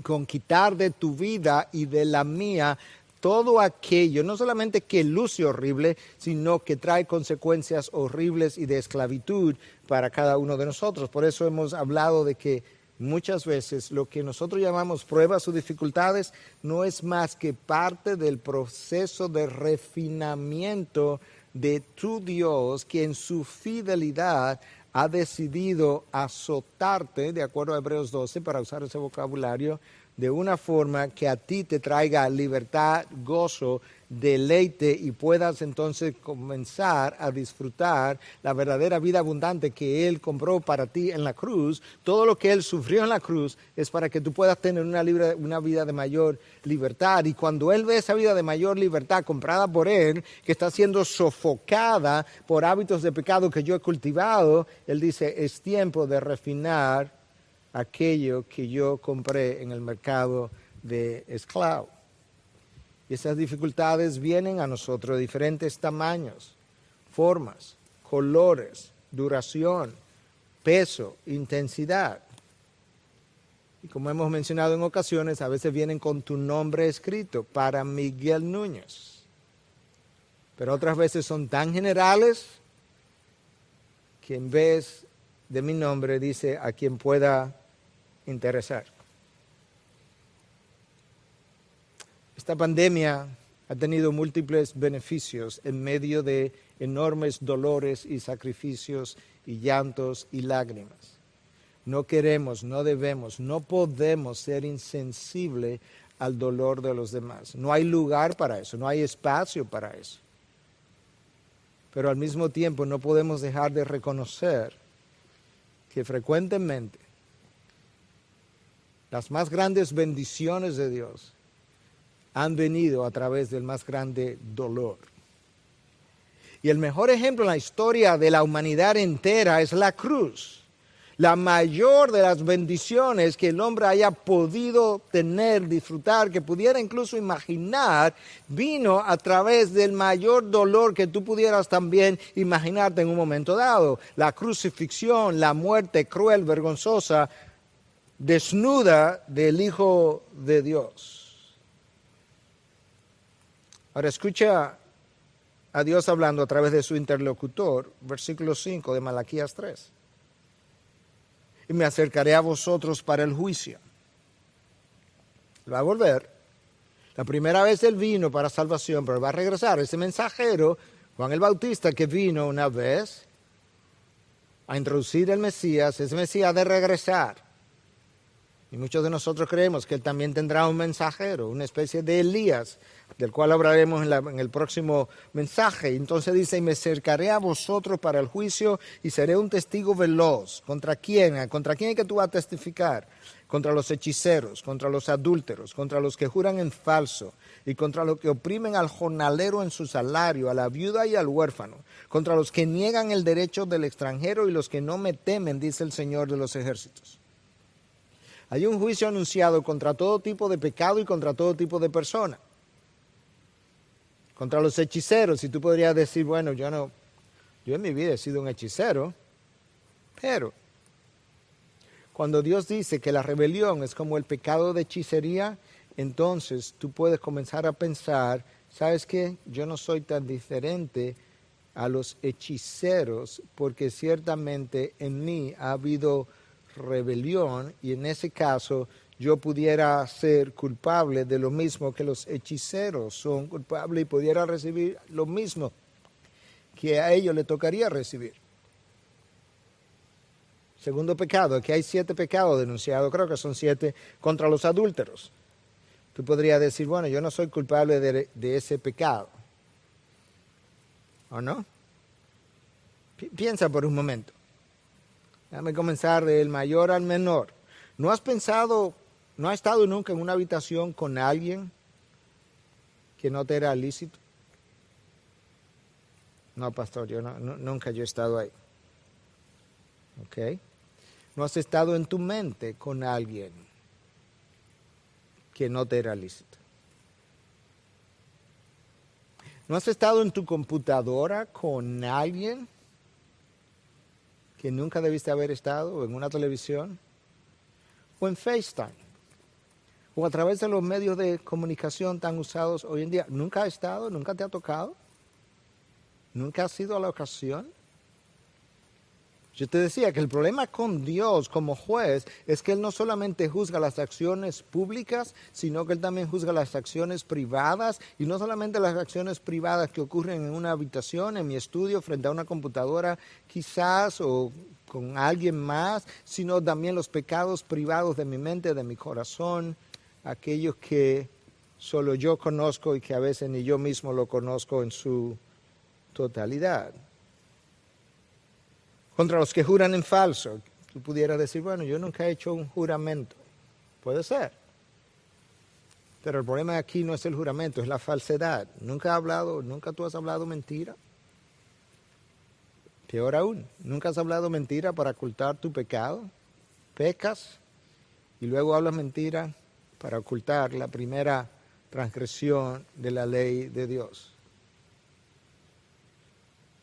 B: con quitar de tu vida y de la mía todo aquello, no solamente que luce horrible, sino que trae consecuencias horribles y de esclavitud para cada uno de nosotros. Por eso hemos hablado de que muchas veces lo que nosotros llamamos pruebas o dificultades no es más que parte del proceso de refinamiento de tu Dios, que en su fidelidad ha decidido azotarte, de acuerdo a Hebreos 12, para usar ese vocabulario, de una forma que a ti te traiga libertad, gozo, deleite, y puedas entonces comenzar a disfrutar la verdadera vida abundante que Él compró para ti en la cruz. Todo lo que Él sufrió en la cruz es para que tú puedas tener una vida de mayor libertad. Y cuando Él ve esa vida de mayor libertad comprada por Él, que está siendo sofocada por hábitos de pecado que yo he cultivado, Él dice, es tiempo de refinar aquello que yo compré en el mercado de esclavo. Y esas dificultades vienen a nosotros de diferentes tamaños, formas, colores, duración, peso, intensidad. Y como hemos mencionado en ocasiones, a veces vienen con tu nombre escrito, para Miguel Núñez. Pero otras veces son tan generales que en vez de mi nombre dice a quien pueda interesar. Esta pandemia ha tenido múltiples beneficios en medio de enormes dolores y sacrificios y llantos y lágrimas. No queremos, no debemos, no podemos ser insensibles al dolor de los demás. No hay lugar para eso, no hay espacio para eso. Pero al mismo tiempo no podemos dejar de reconocer que frecuentemente las más grandes bendiciones de Dios han venido a través del más grande dolor. Y el mejor ejemplo en la historia de la humanidad entera es la cruz. La mayor de las bendiciones que el hombre haya podido tener, disfrutar, que pudiera incluso imaginar, vino a través del mayor dolor que tú pudieras también imaginarte en un momento dado. La crucifixión, la muerte cruel, vergonzosa, desnuda del Hijo de Dios. Ahora escucha a Dios hablando a través de su interlocutor, versículo 5 de Malaquías 3. Y me acercaré a vosotros para el juicio. Va a volver. La primera vez él vino para salvación, pero va a regresar. Ese mensajero, Juan el Bautista, que vino una vez a introducir el Mesías, ese Mesías ha de regresar. Y muchos de nosotros creemos que él también tendrá un mensajero, una especie de Elías, del cual hablaremos en el próximo mensaje. Entonces dice, y me acercaré a vosotros para el juicio y seré un testigo veloz. ¿Contra quién? ¿Contra quién es que tú vas a testificar? Contra los hechiceros, contra los adúlteros, contra los que juran en falso y contra los que oprimen al jornalero en su salario, a la viuda y al huérfano, contra los que niegan el derecho del extranjero y los que no me temen, dice el Señor de los ejércitos. Hay un juicio anunciado contra todo tipo de pecado y contra todo tipo de persona. Contra los hechiceros, y tú podrías decir, bueno, yo en mi vida he sido un hechicero, pero cuando Dios dice que la rebelión es como el pecado de hechicería, entonces tú puedes comenzar a pensar, ¿sabes qué? Yo no soy tan diferente a los hechiceros, porque ciertamente en mí ha habido rebelión y en ese caso yo pudiera ser culpable de lo mismo que los hechiceros son culpables y pudiera recibir lo mismo que a ellos le tocaría recibir. Segundo pecado, aquí hay 7 pecados denunciados, creo que son 7 contra los adúlteros. Tú podrías decir, bueno, yo no soy culpable de ese pecado. ¿O no? Piensa por un momento. Déjame comenzar del mayor al menor. ¿No has estado nunca en una habitación con alguien que no te era lícito? No, pastor, nunca he estado ahí. ¿Ok? ¿No has estado en tu mente con alguien que no te era lícito? ¿No has estado en tu computadora con alguien que nunca debiste haber estado, o en una televisión, o en FaceTime, o a través de los medios de comunicación tan usados hoy en día? ¿Nunca has estado? ¿Nunca te ha tocado? ¿Nunca has ido a la ocasión? Yo te decía que el problema con Dios como juez es que Él no solamente juzga las acciones públicas, sino que Él también juzga las acciones privadas, y no solamente las acciones privadas que ocurren en una habitación, en mi estudio, frente a una computadora quizás, o con alguien más, sino también los pecados privados de mi mente, de mi corazón, aquellos que solo yo conozco y que a veces ni yo mismo lo conozco en su totalidad. Contra los que juran en falso. Tú pudieras decir, bueno, yo nunca he hecho un juramento. Puede ser. Pero el problema aquí no es el juramento, es la falsedad. ¿Nunca tú has hablado mentira? Peor aún, ¿nunca has hablado mentira para ocultar tu pecado? Pecas y luego hablas mentira para ocultar la primera transgresión de la ley de Dios.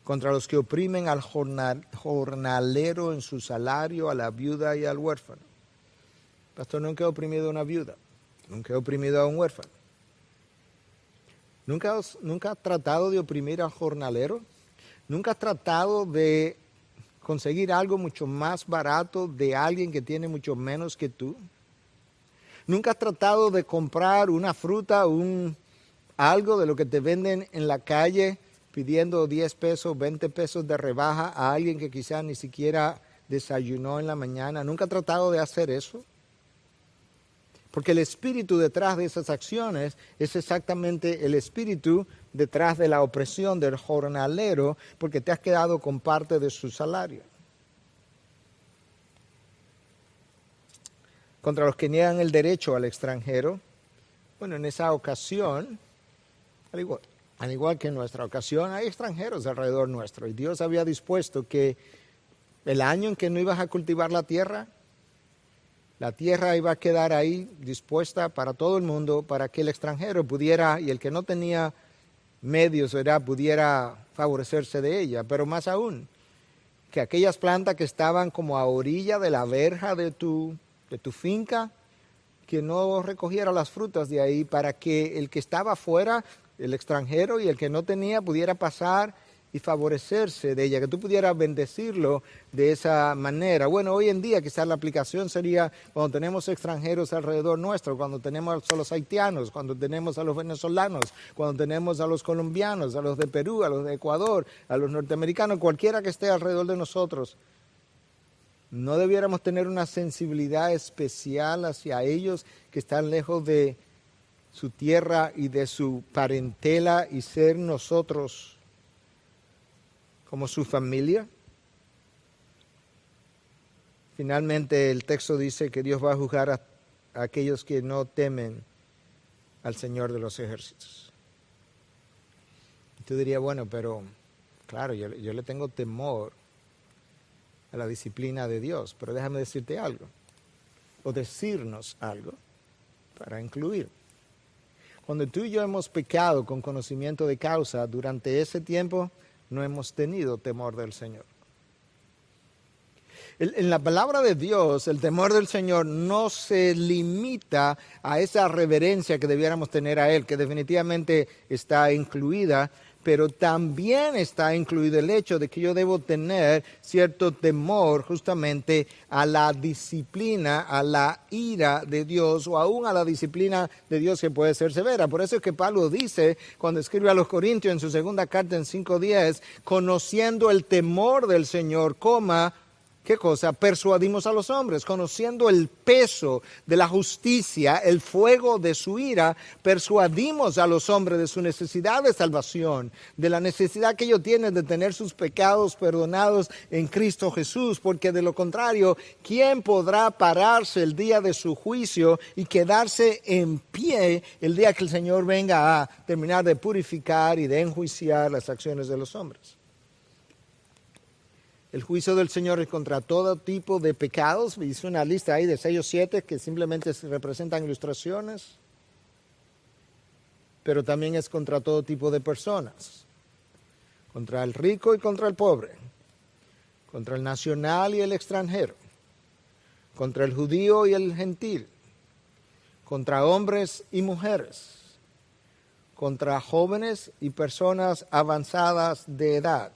B: Contra los que oprimen al jornalero en su salario, a la viuda y al huérfano. Pastor, nunca he oprimido a una viuda, nunca he oprimido a un huérfano. ¿Nunca has tratado de oprimir al jornalero? ¿Nunca has tratado de conseguir algo mucho más barato de alguien que tiene mucho menos que tú? ¿Nunca has tratado de comprar una fruta, algo de lo que te venden en la calle, pidiendo 10 pesos, 20 pesos de rebaja a alguien que quizás ni siquiera desayunó en la mañana? ¿Nunca ha tratado de hacer eso? Porque el espíritu detrás de esas acciones es exactamente el espíritu detrás de la opresión del jornalero, porque te has quedado con parte de su salario. Contra los que niegan el derecho al extranjero, bueno, en esa ocasión, al igual que en nuestra ocasión, hay extranjeros alrededor nuestro. Y Dios había dispuesto que el año en que no ibas a cultivar la tierra iba a quedar ahí dispuesta para todo el mundo, para que el extranjero pudiera, y el que no tenía medios, pudiera favorecerse de ella. Pero más aún, que aquellas plantas que estaban como a orilla de la verja de tu finca, que no recogiera las frutas de ahí, para que el que estaba afuera el extranjero y el que no tenía pudiera pasar y favorecerse de ella, que tú pudieras bendecirlo de esa manera. Bueno, hoy en día quizás la aplicación sería cuando tenemos extranjeros alrededor nuestro, cuando tenemos a los haitianos, cuando tenemos a los venezolanos, cuando tenemos a los colombianos, a los de Perú, a los de Ecuador, a los norteamericanos, cualquiera que esté alrededor de nosotros. ¿No debiéramos tener una sensibilidad especial hacia ellos que están lejos de su tierra y de su parentela y ser nosotros como su familia? Finalmente el texto dice que Dios va a juzgar a aquellos que no temen al Señor de los ejércitos. Y tú dirías, bueno, pero claro, yo le tengo temor a la disciplina de Dios, pero déjame decirte algo, o decirnos algo para incluir. Cuando tú y yo hemos pecado con conocimiento de causa, durante ese tiempo no hemos tenido temor del Señor. En la palabra de Dios, el temor del Señor no se limita a esa reverencia que debiéramos tener a Él, que definitivamente está incluida, pero también está incluido el hecho de que yo debo tener cierto temor justamente a la disciplina, a la ira de Dios o aún a la disciplina de Dios que puede ser severa. Por eso es que Pablo dice, cuando escribe a los Corintios en su segunda carta en 5:10, conociendo el temor del Señor, ¿qué cosa? Persuadimos a los hombres, conociendo el peso de la justicia, el fuego de su ira, persuadimos a los hombres de su necesidad de salvación, de la necesidad que ellos tienen de tener sus pecados perdonados en Cristo Jesús, porque de lo contrario, ¿quién podrá pararse el día de su juicio y quedarse en pie el día que el Señor venga a terminar de purificar y de enjuiciar las acciones de los hombres? El juicio del Señor es contra todo tipo de pecados. Hice una lista ahí de 6 o 7 que simplemente representan ilustraciones. Pero también es contra todo tipo de personas. Contra el rico y contra el pobre. Contra el nacional y el extranjero. Contra el judío y el gentil. Contra hombres y mujeres. Contra jóvenes y personas avanzadas de edad.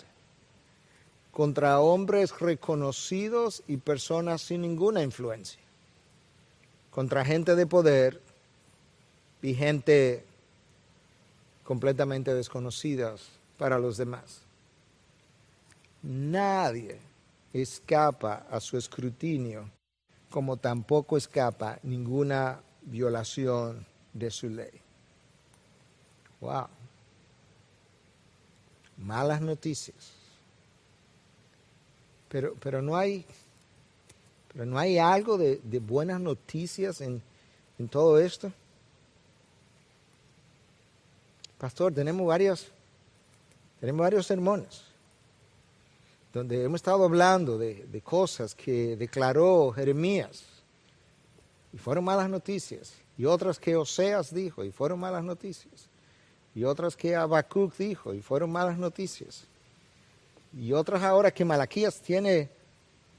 B: Contra hombres reconocidos y personas sin ninguna influencia, contra gente de poder y gente completamente desconocida para los demás. Nadie escapa a su escrutinio, como tampoco escapa ninguna violación de su ley. Wow. Malas noticias. Pero no hay algo de buenas noticias en todo esto. Pastor, tenemos varios sermones donde hemos estado hablando de cosas que declaró Jeremías y fueron malas noticias, y otras que Oseas dijo y fueron malas noticias, y otras que Habacuc dijo y fueron malas noticias. Y otras ahora que Malaquías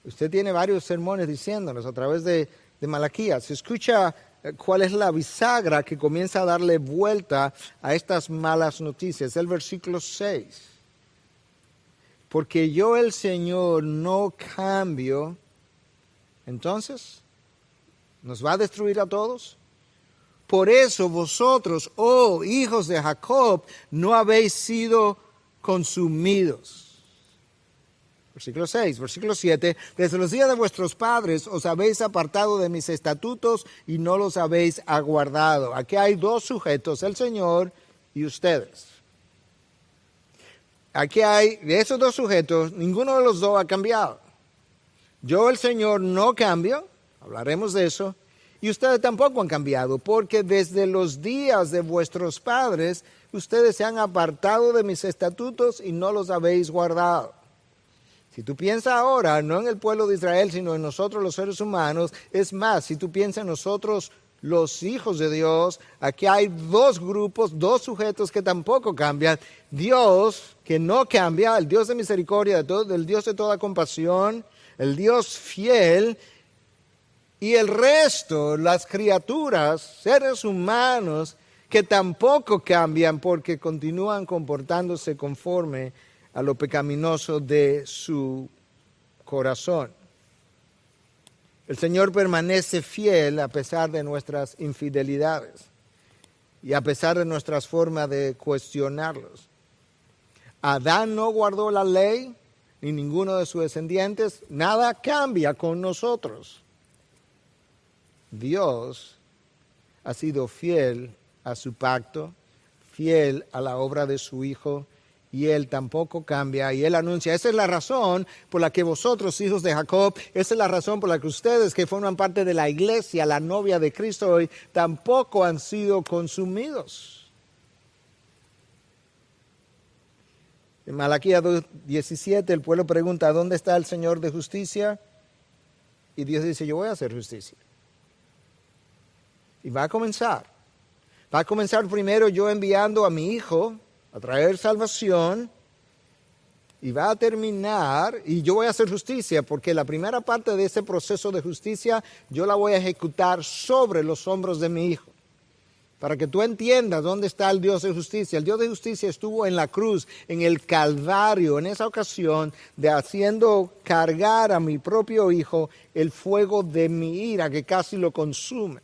B: usted tiene varios sermones diciéndonos a través de Malaquías. Se escucha cuál es la bisagra que comienza a darle vuelta a estas malas noticias. El versículo 6. Porque yo el Señor no cambio. Entonces, ¿nos va a destruir a todos? Por eso vosotros, oh hijos de Jacob, no habéis sido consumidos. Versículo 6, versículo 7, desde los días de vuestros padres os habéis apartado de mis estatutos y no los habéis aguardado. Aquí hay dos sujetos, el Señor y ustedes. Aquí hay, de esos dos sujetos, ninguno de los dos ha cambiado. Yo, el Señor, no cambio, hablaremos de eso, y ustedes tampoco han cambiado, porque desde los días de vuestros padres, ustedes se han apartado de mis estatutos y no los habéis guardado. Si tú piensas ahora, no en el pueblo de Israel, sino en nosotros los seres humanos, es más, si tú piensas en nosotros los hijos de Dios, aquí hay dos grupos, dos sujetos que tampoco cambian. Dios, que no cambia, el Dios de misericordia, el Dios de toda compasión, el Dios fiel, y el resto, las criaturas, seres humanos, que tampoco cambian porque continúan comportándose conforme a lo pecaminoso de su corazón. El Señor permanece fiel a pesar de nuestras infidelidades y a pesar de nuestras formas de cuestionarlos. Adán no guardó la ley, ni ninguno de sus descendientes. Nada cambia con nosotros. Dios ha sido fiel a su pacto, fiel a la obra de su Hijo, y Él tampoco cambia, y Él anuncia. Esa es la razón por la que vosotros, hijos de Jacob, esa es la razón por la que ustedes, que forman parte de la iglesia, la novia de Cristo hoy, tampoco han sido consumidos. En Malaquías 2:17 el pueblo pregunta, ¿dónde está el Señor de justicia? Y Dios dice, yo voy a hacer justicia. Y va a comenzar. Va a comenzar primero yo enviando a mi Hijo a traer salvación, y va a terminar, y yo voy a hacer justicia, porque la primera parte de ese proceso de justicia yo la voy a ejecutar sobre los hombros de mi Hijo, para que tú entiendas dónde está el Dios de justicia. El Dios de justicia estuvo en la cruz, en el Calvario, en esa ocasión, de haciendo cargar a mi propio Hijo el fuego de mi ira, que casi lo consume.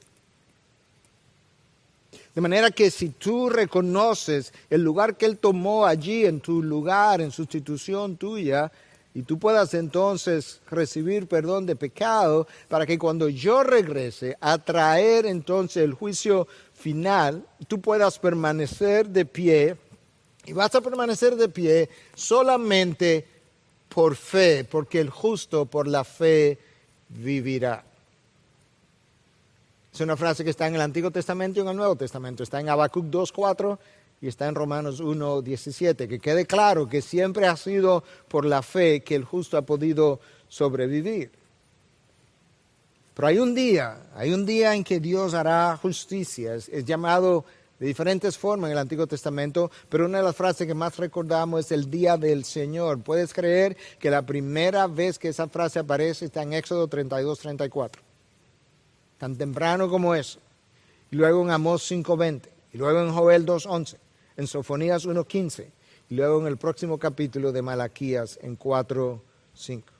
B: De manera que si tú reconoces el lugar que Él tomó allí en tu lugar, en sustitución tuya, y tú puedas entonces recibir perdón de pecado, para que cuando yo regrese a traer entonces el juicio final, tú puedas permanecer de pie, y vas a permanecer de pie solamente por fe, porque el justo por la fe vivirá. Es una frase que está en el Antiguo Testamento y en el Nuevo Testamento. Está en Habacuc 2:4 y está en Romanos 1:17. Que quede claro que siempre ha sido por la fe que el justo ha podido sobrevivir. Pero hay un día en que Dios hará justicia. Es llamado de diferentes formas en el Antiguo Testamento, pero una de las frases que más recordamos es el día del Señor. ¿Puedes creer que la primera vez que esa frase aparece está en Éxodo 32:34? Tan temprano como eso. Y luego en Amós 5:20. Y luego en Joel 2:11. En Sofonías 1:15. Y luego en el próximo capítulo de Malaquías en 4:5.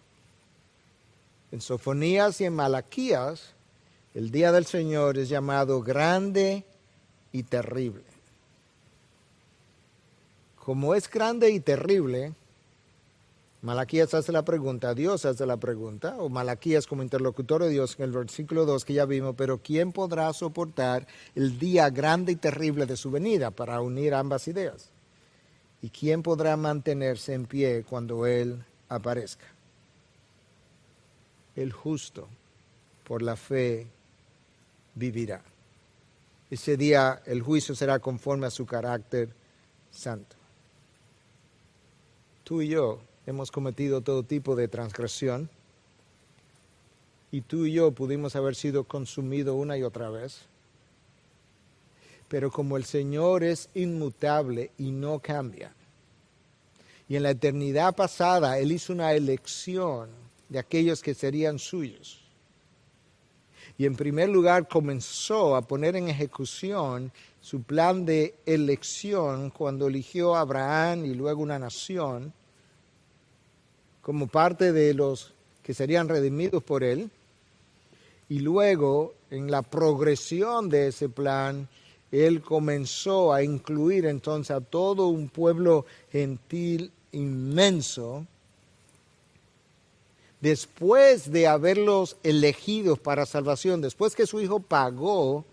B: En Sofonías y en Malaquías, el día del Señor es llamado grande y terrible. Como es grande y terrible, Malaquías hace la pregunta, Dios hace la pregunta, o Malaquías como interlocutor de Dios en el versículo 2 que ya vimos, pero ¿quién podrá soportar el día grande y terrible de su venida? Para unir ambas ideas. ¿Y quién podrá mantenerse en pie cuando Él aparezca? El justo por la fe vivirá. Ese día el juicio será conforme a su carácter santo. Tú y yo hemos cometido todo tipo de transgresión, y tú y yo pudimos haber sido consumidos una y otra vez. Pero como el Señor es inmutable y no cambia, y en la eternidad pasada Él hizo una elección de aquellos que serían suyos, y en primer lugar comenzó a poner en ejecución su plan de elección cuando eligió a Abraham y luego una nación, como parte de los que serían redimidos por Él. Y luego, en la progresión de ese plan, Él comenzó a incluir entonces a todo un pueblo gentil inmenso, después de haberlos elegido para salvación, después que su Hijo pagó,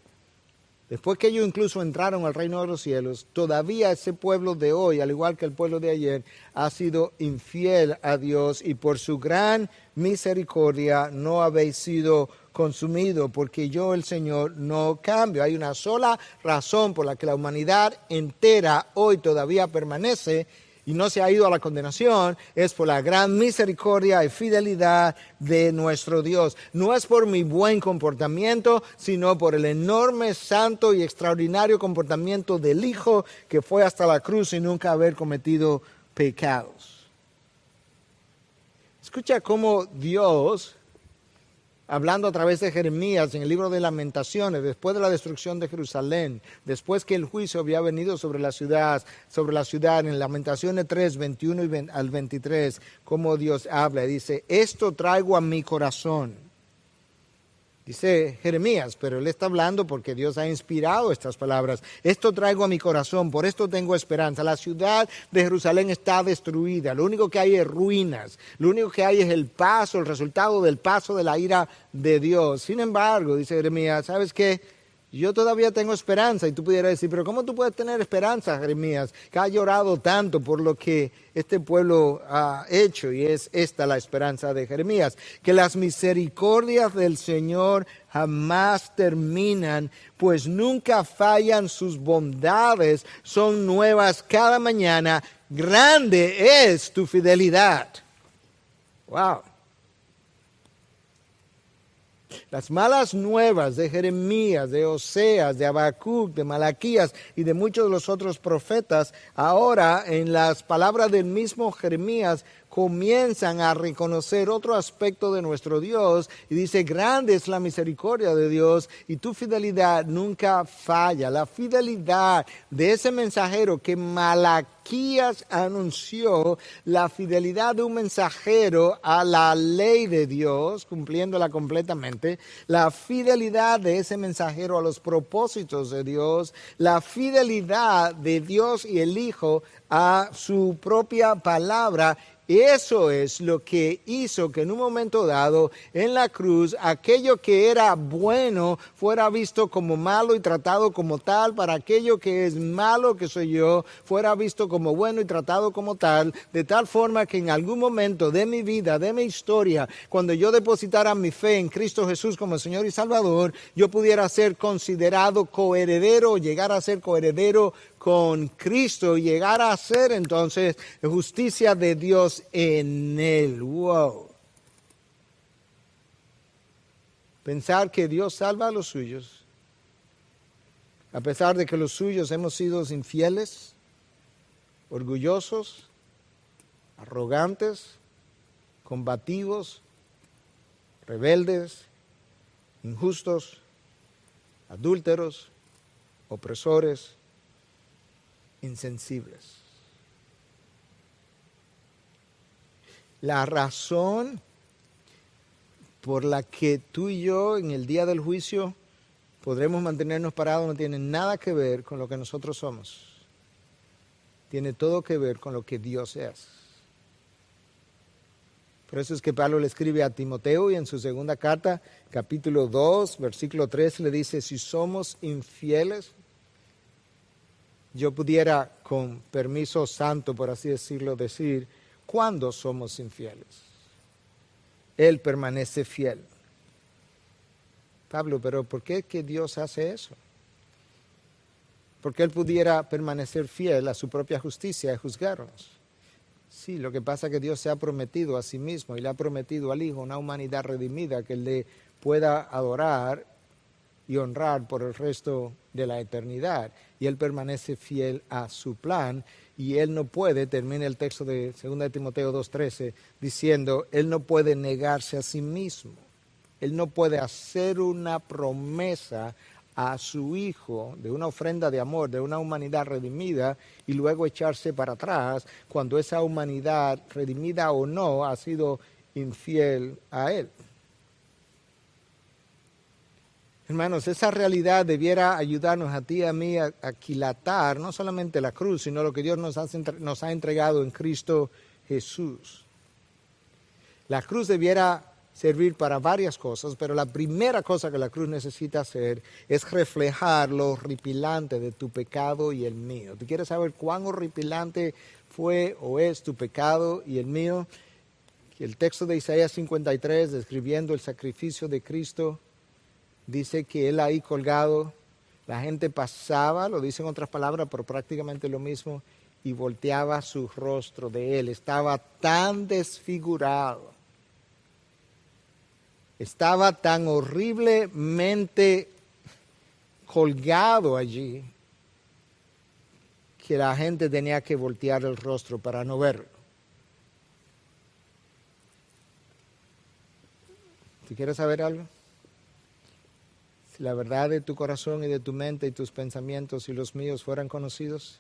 B: después que ellos incluso entraron al reino de los cielos, todavía ese pueblo de hoy, al igual que el pueblo de ayer, ha sido infiel a Dios, y por su gran misericordia no habéis sido consumidos, porque yo, el Señor, no cambio. Hay una sola razón por la que la humanidad entera hoy todavía permanece y no se ha ido a la condenación, es por la gran misericordia y fidelidad de nuestro Dios. No es por mi buen comportamiento, sino por el enorme, santo y extraordinario comportamiento del Hijo, que fue hasta la cruz sin nunca haber cometido pecados. Escucha cómo Dios hablando a través de Jeremías en el libro de Lamentaciones, después de la destrucción de Jerusalén, después que el juicio había venido sobre la ciudad, en Lamentaciones 3, 21 al 23, como Dios habla, dice, esto traigo a mi corazón. Dice Jeremías, pero él está hablando porque Dios ha inspirado estas palabras. Esto traigo a mi corazón, por esto tengo esperanza. La ciudad de Jerusalén está destruida. Lo único que hay es ruinas. Lo único que hay es el resultado del paso de la ira de Dios. Sin embargo, dice Jeremías, ¿sabes qué? Yo todavía tengo esperanza. Y tú pudieras decir, pero ¿cómo tú puedes tener esperanza, Jeremías, que ha llorado tanto por lo que este pueblo ha hecho? Y es esta la esperanza de Jeremías, que las misericordias del Señor jamás terminan, pues nunca fallan sus bondades, son nuevas cada mañana, grande es tu fidelidad. Wow. Las malas nuevas de Jeremías, de Oseas, de Habacuc, de Malaquías y de muchos de los otros profetas, ahora en las palabras del mismo Jeremías comienzan a reconocer otro aspecto de nuestro Dios y dice, grande es la misericordia de Dios y tu fidelidad nunca falla. La fidelidad de ese mensajero que Malaquías anunció, la fidelidad de un mensajero a la ley de Dios, cumpliéndola completamente, la fidelidad de ese mensajero a los propósitos de Dios, la fidelidad de Dios y el Hijo a su propia palabra. Eso es lo que hizo que en un momento dado en la cruz aquello que era bueno fuera visto como malo y tratado como tal, para aquello que es malo, que soy yo, fuera visto como bueno y tratado como tal, de tal forma que en algún momento de mi vida, de mi historia, cuando yo depositara mi fe en Cristo Jesús como Señor y Salvador, yo pudiera ser considerado coheredero, llegar a ser coheredero con Cristo y llegar a ser entonces justicia de Dios en él. Wow. Pensar que Dios salva a los suyos, a pesar de que los suyos hemos sido infieles, orgullosos, arrogantes, combativos, rebeldes, injustos, adúlteros, opresores, insensibles. La razón por la que tú y yo en el día del juicio podremos mantenernos parados no tiene nada que ver con lo que nosotros somos. Tiene todo que ver con lo que Dios es. Por eso es que Pablo le escribe a Timoteo y en su segunda carta, capítulo 2, versículo 3, le dice, si somos infieles, yo pudiera, con permiso santo, por así decirlo, decir, ¿cuándo somos infieles? Él permanece fiel. Pablo, pero ¿por qué que Dios hace eso? Porque Él pudiera permanecer fiel a su propia justicia y juzgarnos. Sí, lo que pasa es que Dios se ha prometido a sí mismo y le ha prometido al Hijo una humanidad redimida que le pueda adorar y honrar por el resto de la eternidad. Y Él permanece fiel a su plan y Él no puede, termina el texto de 2 Timoteo 2:13, diciendo, Él no puede negarse a sí mismo. Él no puede hacer una promesa a su Hijo de una ofrenda de amor, de una humanidad redimida y luego echarse para atrás cuando esa humanidad, redimida o no, ha sido infiel a Él. Hermanos, esa realidad debiera ayudarnos a ti y a mí a aquilatar no solamente la cruz, sino lo que Dios nos ha entregado en Cristo Jesús. La cruz debiera servir para varias cosas, pero la primera cosa que la cruz necesita hacer es reflejar lo horripilante de tu pecado y el mío. ¿Tú quieres saber cuán horripilante fue o es tu pecado y el mío? El texto de Isaías 53, describiendo el sacrificio de Cristo, dice que Él ahí colgado, la gente pasaba, lo dice en otras palabras, pero prácticamente lo mismo, y volteaba su rostro de Él. Estaba tan desfigurado, estaba tan horriblemente colgado allí, que la gente tenía que voltear el rostro para no verlo. ¿Tú quieres saber algo? Si la verdad de tu corazón y de tu mente y tus pensamientos y los míos fueran conocidos,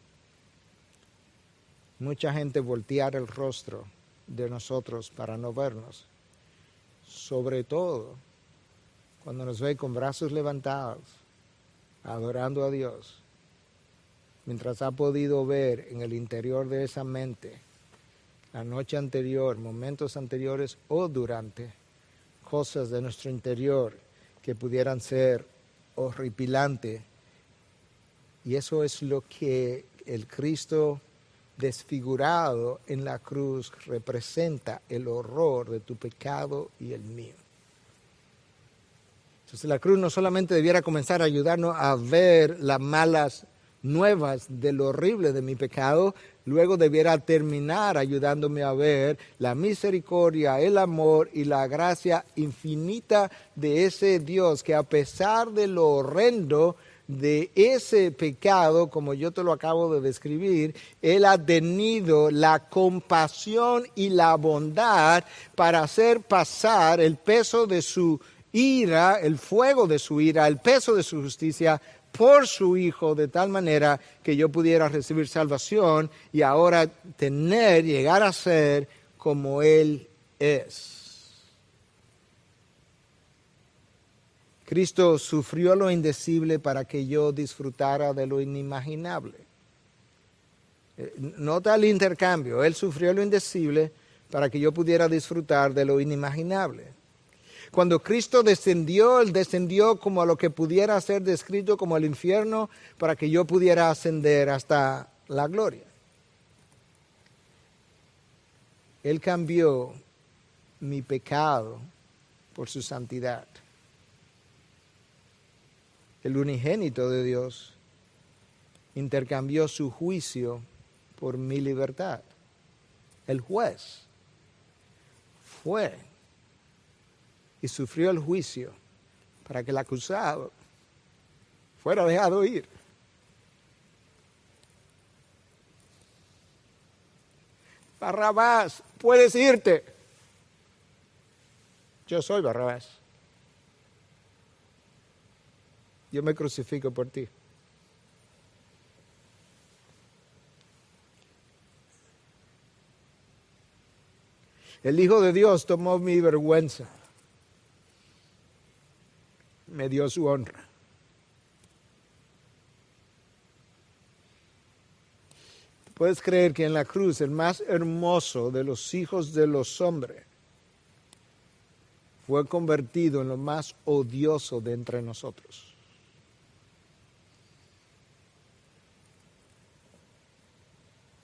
B: mucha gente volteara el rostro de nosotros para no vernos. Sobre todo cuando nos ve con brazos levantados, adorando a Dios, mientras ha podido ver en el interior de esa mente, la noche anterior, momentos anteriores o durante, cosas de nuestro interior que pudieran ser horripilantes. Y eso es lo que el Cristo desfigurado en la cruz representa, el horror de tu pecado y el mío. Entonces la cruz no solamente debiera comenzar a ayudarnos a ver las malas nuevas de lo horrible de mi pecado, luego debiera terminar ayudándome a ver la misericordia, el amor y la gracia infinita de ese Dios que a pesar de lo horrendo de ese pecado, como yo te lo acabo de describir, Él ha tenido la compasión y la bondad para hacer pasar el peso de su ira, el fuego de su ira, el peso de su justicia por su Hijo, de tal manera que yo pudiera recibir salvación y ahora llegar a ser como Él es. Cristo sufrió lo indecible para que yo disfrutara de lo inimaginable. Nota el intercambio. Él sufrió lo indecible para que yo pudiera disfrutar de lo inimaginable. Cuando Cristo descendió, Él descendió como a lo que pudiera ser descrito como el infierno para que yo pudiera ascender hasta la gloria. Él cambió mi pecado por su santidad. El unigénito de Dios intercambió su juicio por mi libertad. El juez fue y sufrió el juicio para que el acusado fuera dejado ir. Barrabás, puedes irte. Yo soy Barrabás. Yo me crucifico por ti. El Hijo de Dios tomó mi vergüenza. Me dio su honra. ¿Puedes creer que en la cruz el más hermoso de los hijos de los hombres fue convertido en lo más odioso de entre nosotros?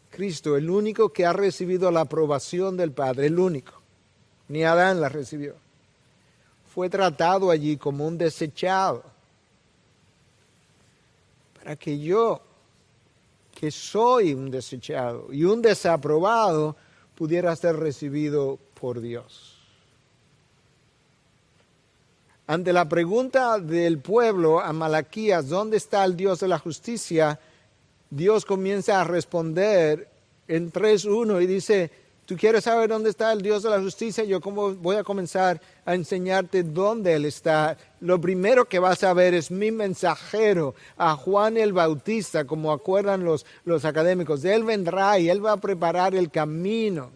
B: Cristo, el único que ha recibido la aprobación del Padre, el único, ni Adán la recibió, fue tratado allí como un desechado, para que yo, que soy un desechado y un desaprobado, pudiera ser recibido por Dios. Ante la pregunta del pueblo a Malaquías, ¿dónde está el Dios de la justicia?, Dios comienza a responder en 3:1 y dice, ¿tú quieres saber dónde está el Dios de la justicia? Yo voy a comenzar a enseñarte dónde Él está. Lo primero que vas a ver es mi mensajero, a Juan el Bautista, como acuerdan los académicos. Él vendrá y Él va a preparar el camino.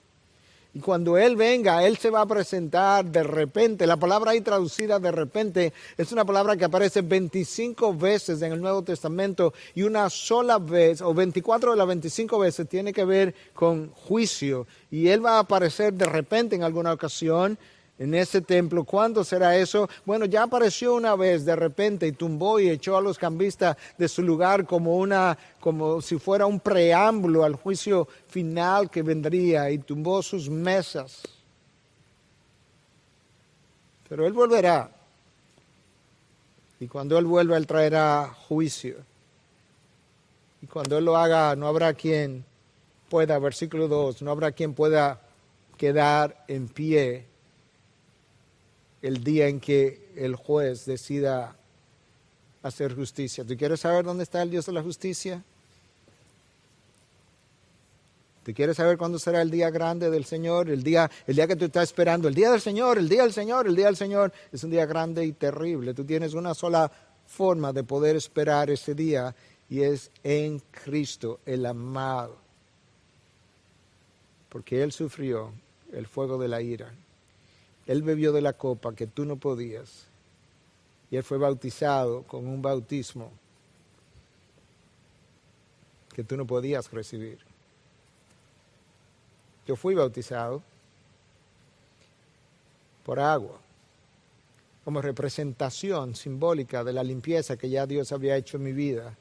B: Y cuando Él venga, Él se va a presentar de repente. La palabra ahí traducida de repente es una palabra que aparece 25 veces en el Nuevo Testamento y una sola vez, o 24 de las 25 veces, tiene que ver con juicio. Y Él va a aparecer de repente en alguna ocasión en ese templo. ¿Cuándo será eso? Bueno, ya apareció una vez de repente y tumbó y echó a los cambistas de su lugar como si fuera un preámbulo al juicio final que vendría, y tumbó sus mesas. Pero Él volverá. Y cuando Él vuelva, Él traerá juicio. Y cuando Él lo haga, no habrá quien pueda, versículo 2, no habrá quien pueda quedar en pie el día en que el juez decida hacer justicia. ¿Tú quieres saber dónde está el Dios de la justicia? ¿Tú quieres saber cuándo será el día grande del Señor? El día que tú estás esperando, el día del Señor, el día del Señor, el día del Señor. Es un día grande y terrible. Tú tienes una sola forma de poder esperar ese día y es en Cristo, el amado. Porque Él sufrió el fuego de la ira. Él bebió de la copa que tú no podías. Y Él fue bautizado con un bautismo que tú no podías recibir. Yo fui bautizado por agua, como representación simbólica de la limpieza que ya Dios había hecho en mi vida.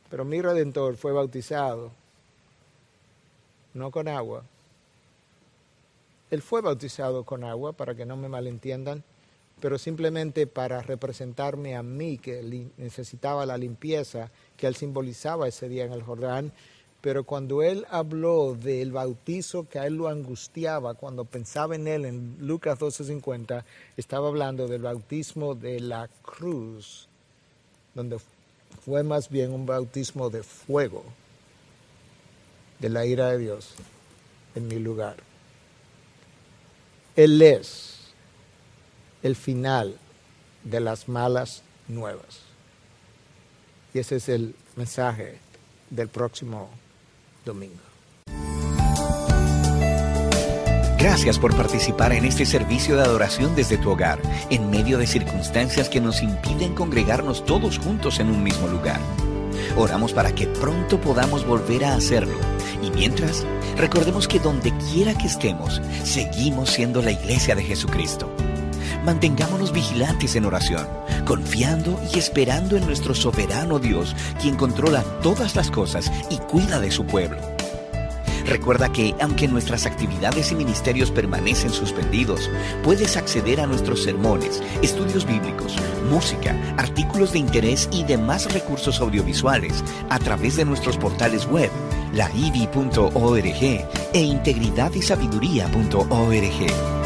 B: Pero mi Redentor fue bautizado, no con agua. Él fue bautizado con agua, para que no me malentiendan, pero simplemente para representarme a mí, que necesitaba la limpieza que Él simbolizaba ese día en el Jordán. Pero cuando Él habló del bautizo que a Él lo angustiaba, cuando pensaba en Él en Lucas 12:50, estaba hablando del bautismo de la cruz, donde fue más bien un bautismo de fuego, de la ira de Dios en mi lugar. Él es el final de las malas nuevas. Y ese es el mensaje del próximo domingo.
A: Gracias por participar en este servicio de adoración desde tu hogar, en medio de circunstancias que nos impiden congregarnos todos juntos en un mismo lugar. Oramos para que pronto podamos volver a hacerlo. Y mientras, recordemos que donde quiera que estemos, seguimos siendo la Iglesia de Jesucristo. Mantengámonos vigilantes en oración, confiando y esperando en nuestro soberano Dios, quien controla todas las cosas y cuida de su pueblo. Recuerda que, aunque nuestras actividades y ministerios permanecen suspendidos, puedes acceder a nuestros sermones, estudios bíblicos, música, artículos de interés y demás recursos audiovisuales a través de nuestros portales web, laivi.org e integridadysabiduría.org.